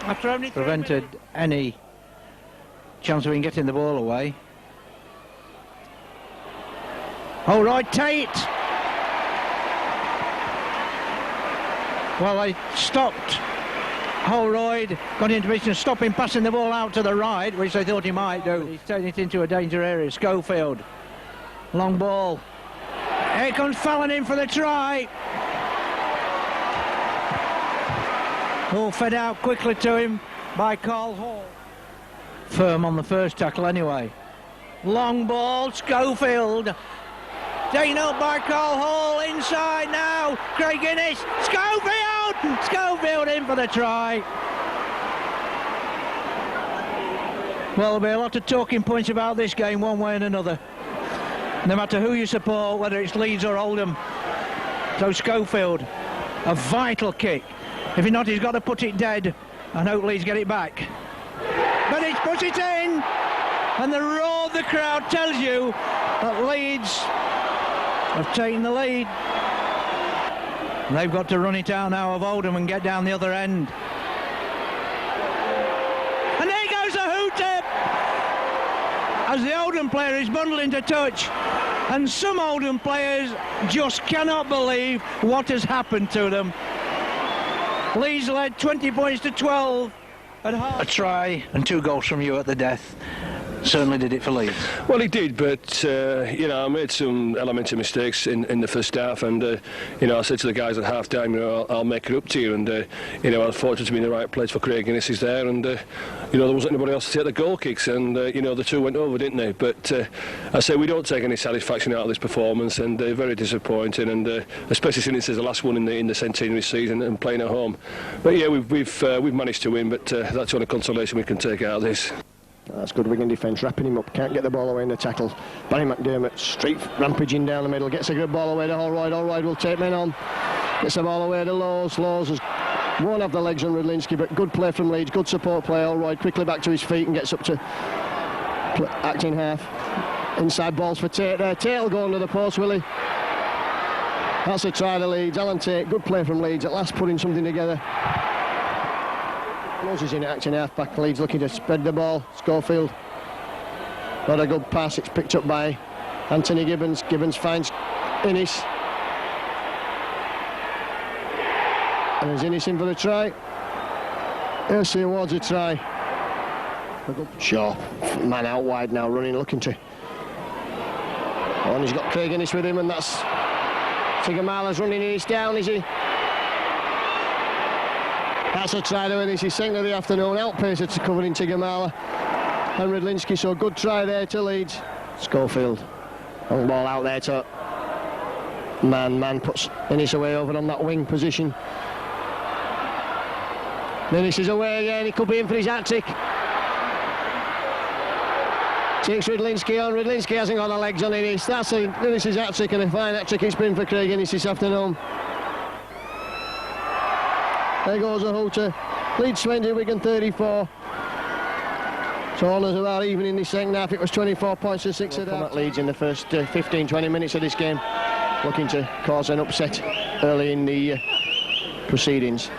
After only prevented any chance of him getting the ball away. Oh, right, Tate. Well, they stopped Holroyd, got into position, stop him passing the ball out to the right, which they thought he might do. He's taking it into a danger area. Schofield, long ball. Here comes Fallon in for the try. All fed out quickly to him by Carl Hall. Firm on the first tackle anyway. Long ball, Schofield. Taken up by Carl Hall, inside now. Craig Innes, Schofield! Schofield in for the try. Well, there'll be a lot of talking points about this game one way and another. No matter who you support, whether it's Leeds or Oldham. So Schofield, a vital kick. If not, he's got to put it dead and hope Leeds get it back. But he's put it in! And the roar of the crowd tells you that Leeds have taken the lead. They've got to run it out now of Oldham and get down the other end. And there goes a hooter as the Oldham player is bundled into touch. And some Oldham players just cannot believe what has happened to them. Leeds led 20 points to 12 at half. A try and 2 goals from you at the death. certainly did it for Leeds. Well, he did, but you know, I made some elementary mistakes in the first half, and you know, I said to the guys at half time, you know, I'll make it up to you, and you know, I was fortunate to be in the right place for Craig Guinness is there, and you know, there wasn't anybody else to take the goal kicks, and you know, the two went over, didn't they? But I say we don't take any satisfaction out of this performance, and very disappointing, and especially since it's the last one in the centenary season and playing at home. But yeah, we've managed to win, but that's the only consolation we can take out of this. That's good Wigan defence, wrapping him up, can't get the ball away in the tackle. Barry McDermott, straight rampaging down the middle, gets a good ball away to Holroyd. Holroyd will take men on, gets the ball away to Laws. Laws won't have the legs on Rydlinski, but good play from Leeds, good support play. Holroyd quickly back to his feet and gets up to acting half. Inside balls for Tate there, Tate will go under the post, will he? That's a try to Leeds, Alan Tate, good play from Leeds, at last putting something together. Moses in acting half-back, Leeds looking to spread the ball. Schofield, not a good pass, it's picked up by Anthony Gibbons. Gibbons finds Innes. And is Innes in for the try? Elsie awards a try. Shaw, man out wide now, running, looking to... Oh, and he's got Craig Innes with him, and that's... Tigamala's running Innes down, is he? That's a try to Innes, he's second of the afternoon, outpacer to covering Tigamala and Rydlinski, so good try there to Leeds. Schofield, long ball out there to Man puts Innes away over on that wing position. Innes is away again, he could be in for his hat-trick. Takes Rydlinski on, Rydlinski hasn't got the legs on Innes, that's Innes' hat-trick, and a fine hat-trick it's been for Craig Innes this afternoon. There goes a hooter. Leeds 20, Wigan 34. So honours about even in the second half. It was 24 points to 6 at half. Leeds in the first 15-20 minutes of this game, looking to cause an upset early in the proceedings.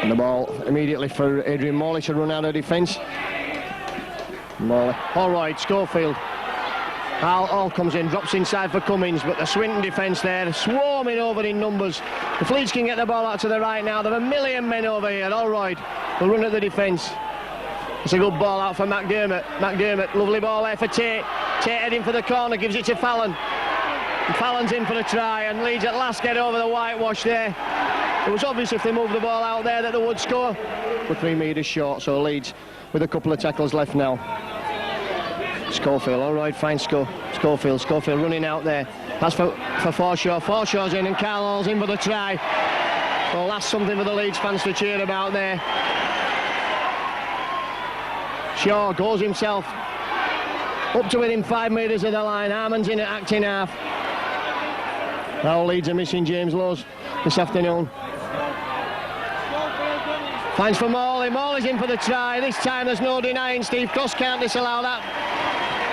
And the ball immediately for Adrian Morley to run out of defence. Morley. All right, Schofield. All comes in, drops inside for Cummins, but the Swinton defence there, swarming over in numbers. If Leeds can get the ball out to the right now, there are a million men over here. All right, we'll run at the defence. It's a good ball out for McDermott. McDermott, lovely ball there for Tate. Tate heading for the corner, gives it to Fallon. And Fallon's in for the try, and Leeds at last get over the whitewash there. It was obvious if they moved the ball out there that they would score. We're 3 metres short, so Leeds with a couple of tackles left now. Schofield, all right, fine Schofield running out there. That's for Forshaw. Forshaw's in and Carlisle's in for the try. Well, that's something for the Leeds fans to cheer about there. Shaw goes himself up to within 5 metres of the line. Harmon's in at acting half. Now Leeds are missing James Lowes this afternoon. Finds for Morley. Morley's in for the try. This time there's no denying Steve Cross can't disallow that.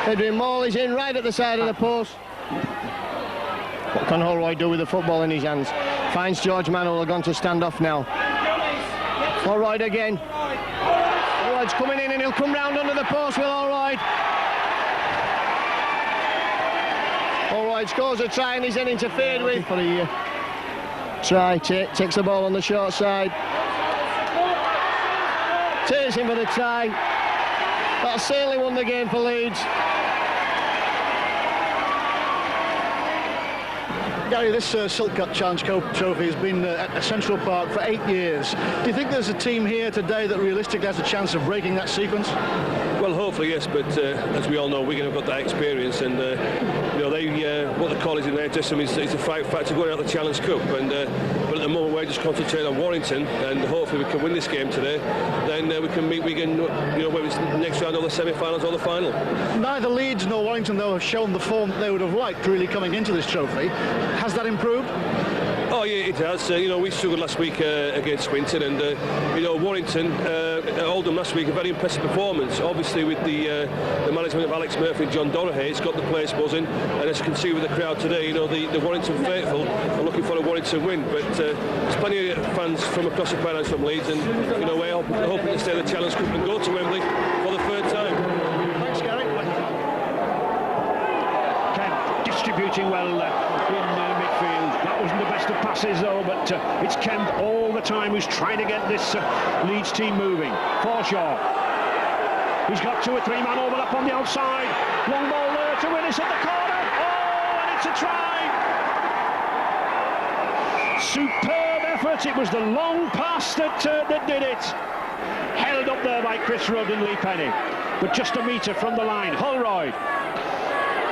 Adrian Morley's in right at the side of the post. What can Holroyd do with the football in his hands? Finds George Manuel, gone to stand off now. Holroyd again. Holroyd's coming in and he'll come round under the post with Holroyd. Holroyd scores a try and he's then interfered with. For the try, takes the ball on the short side. Takes him for the try. That certainly won the game for Leeds. Gary, this Silk Cut Challenge Trophy has been at Central Park for 8 years. Do you think there's a team here today that realistically has a chance of breaking that sequence? Well, hopefully yes, but as we all know, Wigan have got that experience, and you know, they what they call it in their system is the fight factor going out the Challenge Cup, and but at the moment we're just concentrating on Warrington, and hopefully we can win this game today. Then we can meet Wigan, you know, whether it's the next round or the semi-finals or the final. Neither Leeds nor Warrington, though, have shown the form that they would have liked really coming into this trophy. Has that improved? Oh yeah, it has. You know, we struggled last week against Swinton, and you know, Warrington at Oldham last week, a very impressive performance. Obviously, with the management of Alex Murphy and John Donoghue, it's got the place buzzing. And as you can see with the crowd today, you know, the Warrington faithful are looking for a Warrington win. But there's plenty of fans from across the Pennines from Leeds, and you know, we're hoping to stay in the Challenge Cup and go to Wembley for the third time. Thanks, Gary. Distributing well in midfield. midfield. That wasn't the best of passes though, but it's Kemp all the time who's trying to get this Leeds team moving. Forshaw. He's got 2 or 3 man overlap on the outside. Long ball there to Willis at the corner. Oh, and it's a try. Superb effort. It was the long pass that did it. Held up there by Chris Rudd and Lee Penny. But just a metre from the line. Holroyd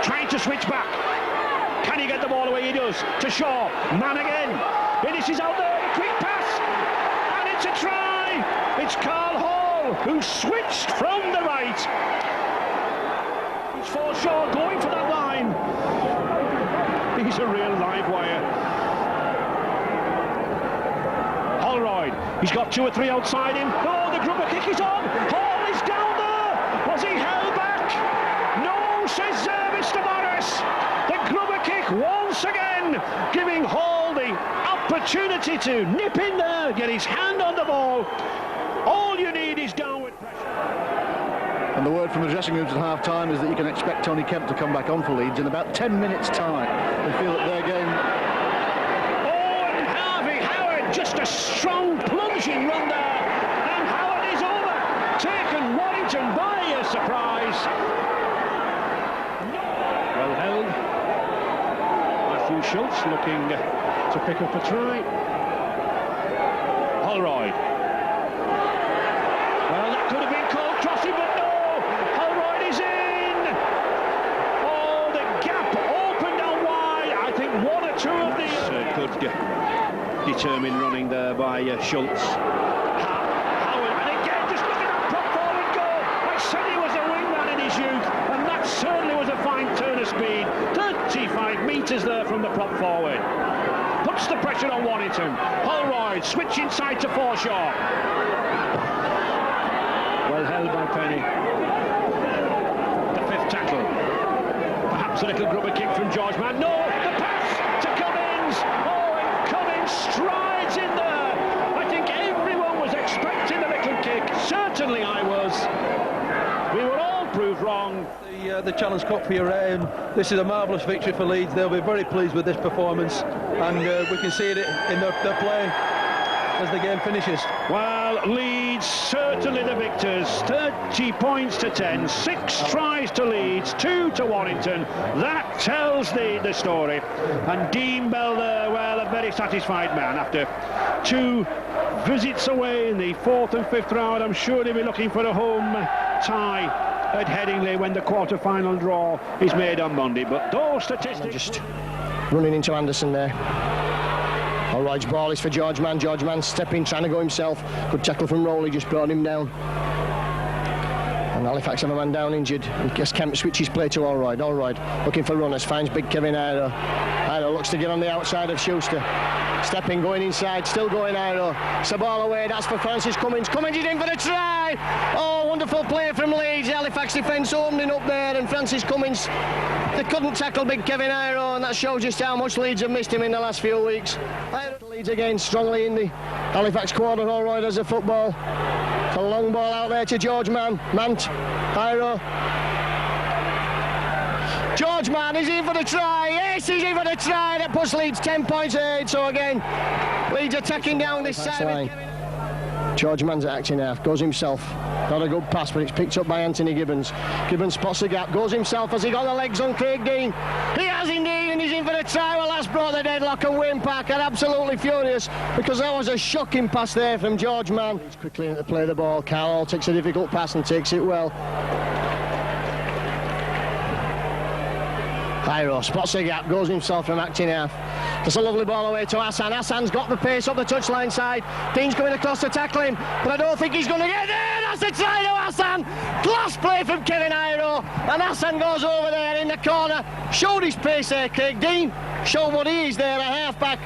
trying to switch back. Can he get the ball away? He does. To Shaw. Man again. Innes is out there. Quick pass. And it's a try. It's Carl Hall who switched from the right. It's Forshaw going for that line. He's a real live wire. Holroyd. He's got 2 or 3 outside him. Oh, the grubber kick is on. Hall is down there. Was he held back? No, says Mr. Morris. The grubber kick once again, giving Hall the opportunity to nip in there, get his hand on the ball. All you need is downward pressure. And the word from the dressing rooms at half-time is that you can expect Tony Kemp to come back on for Leeds in about 10 minutes' time. They feel that their game... Oh, and Harvey Howard, just a strong plunging run there. And Howard is over. Taken Warrington by a surprise. Well held. Matthew Schultz looking to pick up a try. Holroyd. Well, that could have been called crossing, but no. Holroyd is in. Oh, the gap opened out wide. I think 1 or 2 of these. Good determined running there by Schultz. Howard, and again, just look at that prop forward goal. I said he was a wingman in his youth, and that certainly was a fine turn of speed. 35 metres there from the prop forward. Puts the pressure on Warrington. Holroyd, switch inside to Forshaw. Well held by Penny. The 5th tackle. Perhaps a little grubber kick from George Mann. No, the pass to Cummins. Oh, and Cummins strides in there. I think everyone was expecting the little kick. Certainly I was. We were all proved wrong. The Challenge Cup here, and this is a marvellous victory for Leeds. They'll be very pleased with this performance, and we can see it in their play as the game finishes. Well, Leeds certainly the victors. 30 points to 10, 6 tries to Leeds, 2 to Warrington. That tells the story. And Dean Bell there, well, a very satisfied man after 2 visits away in the 4th and 5th round. I'm sure he'll be looking for a home tie at Headingley when the quarter-final draw is made on Monday. But those statistics... Just running into Anderson there. Holroyd's ball is for George Mann. George Mann stepping, trying to go himself. Good tackle from Rowley, just brought him down. And Halifax have a man down injured. And guess Kemp switches play to Holroyd. Holroyd looking for runners, finds big Kevin Iro. Iro looks to get on the outside of Schuster. Stepping, going inside, still going Iro. It's a ball away, that's for Francis Cummins. Cummins is in for the try! Oh, wonderful play from Leeds. Halifax defence opening up there, and Francis Cummins, they couldn't tackle big Kevin Iro, and that shows just how much Leeds have missed him in the last few weeks. Leeds again strongly in the Halifax quarter. Holroyd has a football. A long ball out there to George Mann. Mant, Iro. George Mann is in for the try. Yes, he's in for the try. That puts Leeds 10 points ahead. So again, Leeds attacking down this side. George Mann's at acting half, goes himself. Not a good pass, but it's picked up by Anthony Gibbons. Gibbons spots the gap, goes himself. Has he got the legs on Craig Dean? He has indeed, and he's in for the try. Well, that's brought the deadlock, and Wayne Parker absolutely furious because that was a shocking pass there from George Mann. He's quickly in to play the ball. Carroll takes a difficult pass and takes it well. Iro spots the gap, goes himself from acting half. It's a lovely ball away to Hassan. Hassan's got the pace up the touchline side. Dean's coming across to tackle him, but I don't think he's going to get there. That's a try to Hassan. Class play from Kevin Iro, and Hassan goes over there in the corner. Showed his pace there, Craig Dean. Showed what he is there, a half-back.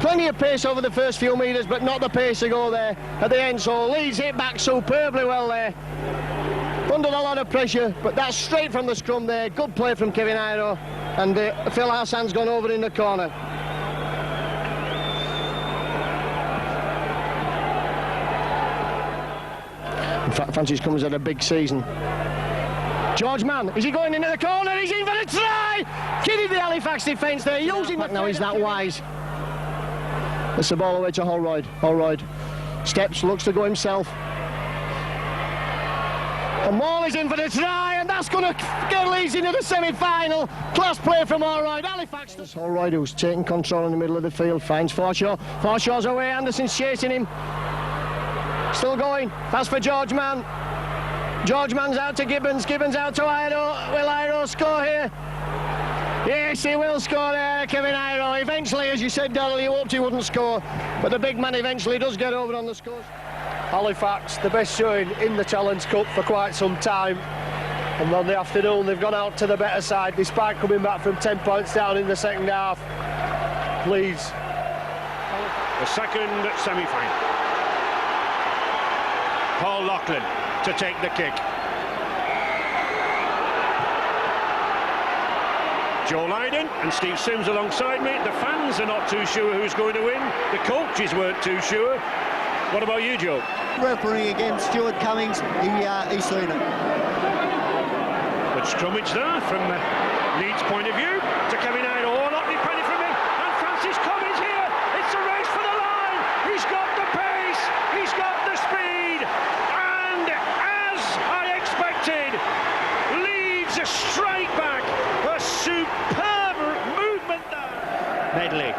Plenty of pace over the first few metres, but not the pace to go there at the end. So Leeds hit back superbly well there. Under a lot of pressure, but that's straight from the scrum there. Good play from Kevin Iro, and Phil Hassan's gone over in the corner. In fact, Francis Cummins had a big season. George Mann, is he going into the corner? He's in for the try! Kidding the Halifax defence there, using the... Now he's that wise. That's the ball away to Holroyd. Holroyd steps, looks to go himself. And Wall is in for the try, and that's going to get Leeds into the semi-final. Class play from Holroyd. Halifax. That's Holroyd, who's taking control in the middle of the field, finds Forshaw. Forshaw's away, Anderson's chasing him. Still going, pass for George Mann. George Mann's out to Gibbons, Gibbons out to Iro. Will Iro score here? Yes, he will score there, Kevin Iro. Eventually, as you said, Darrell, you hoped he wouldn't score, but the big man eventually does get over on the scores. Halifax, the best showing in the Challenge Cup for quite some time. And on the afternoon, they've gone out to the better side, despite coming back from 10 points down in the second half. Leeds. The second semi-final. Paul Loughlin to take the kick. Joe Lydon and Steve Sims alongside me. The fans are not too sure who's going to win. The coaches weren't too sure. What about you, Joe? Referee again, Stuart Cummings. He's seen it. Good scrummage there from Leeds' point of view to Kevin Iro. Oh, not be penny from him. And Francis Cummings here. It's a race for the line. He's got the pace. He's got the speed. And as I expected, Leeds straight back. A superb movement there. Medley.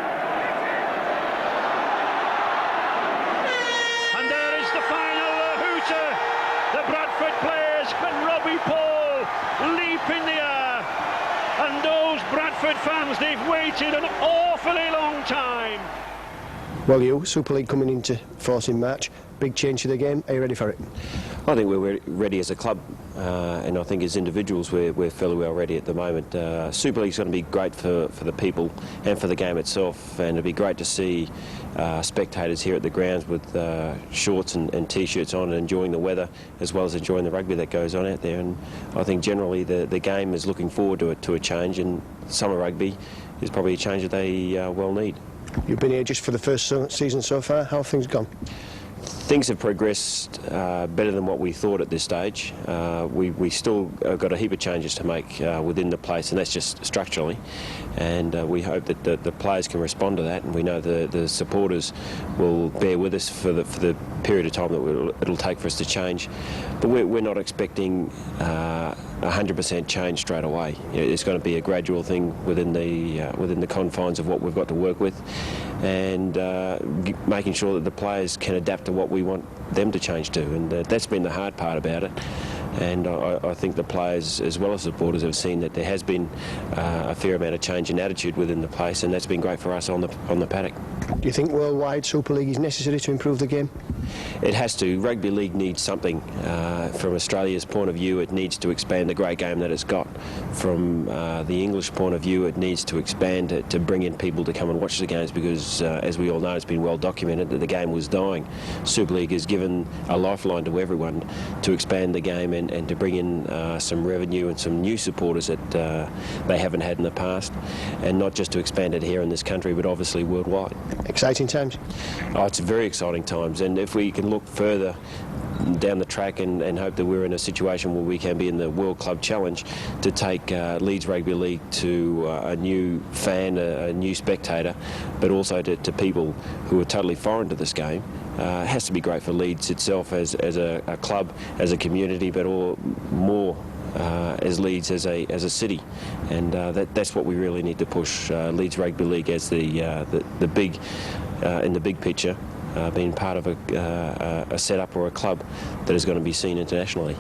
And there is the final hooter. The Bradford players and Robbie Paul leap in the air. And those Bradford fans, they've waited an awfully long time. Well, you, Super League coming into force in March, big change to the game. Are you ready for it? I think we're ready as a club, and I think as individuals we're fairly well ready at the moment. Super League's going to be great for the people and for the game itself, and it'll be great to see spectators here at the grounds with shorts and t-shirts on and enjoying the weather as well as enjoying the rugby that goes on out there. And I think generally the game is looking forward to a change, and summer rugby is probably a change that they well need. You've been here just for the first season so far. How have things gone? Things have progressed better than what we thought at this stage. We still got a heap of changes to make within the place, and that's just structurally. And we hope that the players can respond to that, and we know the supporters will bear with us for the period of time that it'll take for us to change. But we're not expecting 100% change straight away. It's going to be a gradual thing within the confines of what we've got to work with, and making sure that the players can adapt to what we want them to change to, and that's been the hard part about it. And I think the players as well as supporters have seen that there has been a fair amount of change in attitude within the place, and that's been great for us on the paddock. Do you think worldwide Super League is necessary to improve the game? It has to. Rugby League needs something. From Australia's point of view, it needs to expand the great game that it's got. From the English point of view, it needs to expand it to bring in people to come and watch the games, because as we all know, it's been well documented that the game was dying. Super League has given a lifeline to everyone to expand the game and to bring in some revenue and some new supporters that they haven't had in the past, and not just to expand it here in this country but obviously worldwide. Exciting times? Oh, it's very exciting times, and if we can look further down the track and hope that we're in a situation where we can be in the World Club Challenge to take Leeds Rugby League to a new fan, a new spectator, but also to people who are totally foreign to this game. It has to be great for Leeds itself as a club, as a community, but more as Leeds as a city, and that's what we really need to push. Leeds Rugby League as the big in the big picture, being part of a setup or a club that is going to be seen internationally.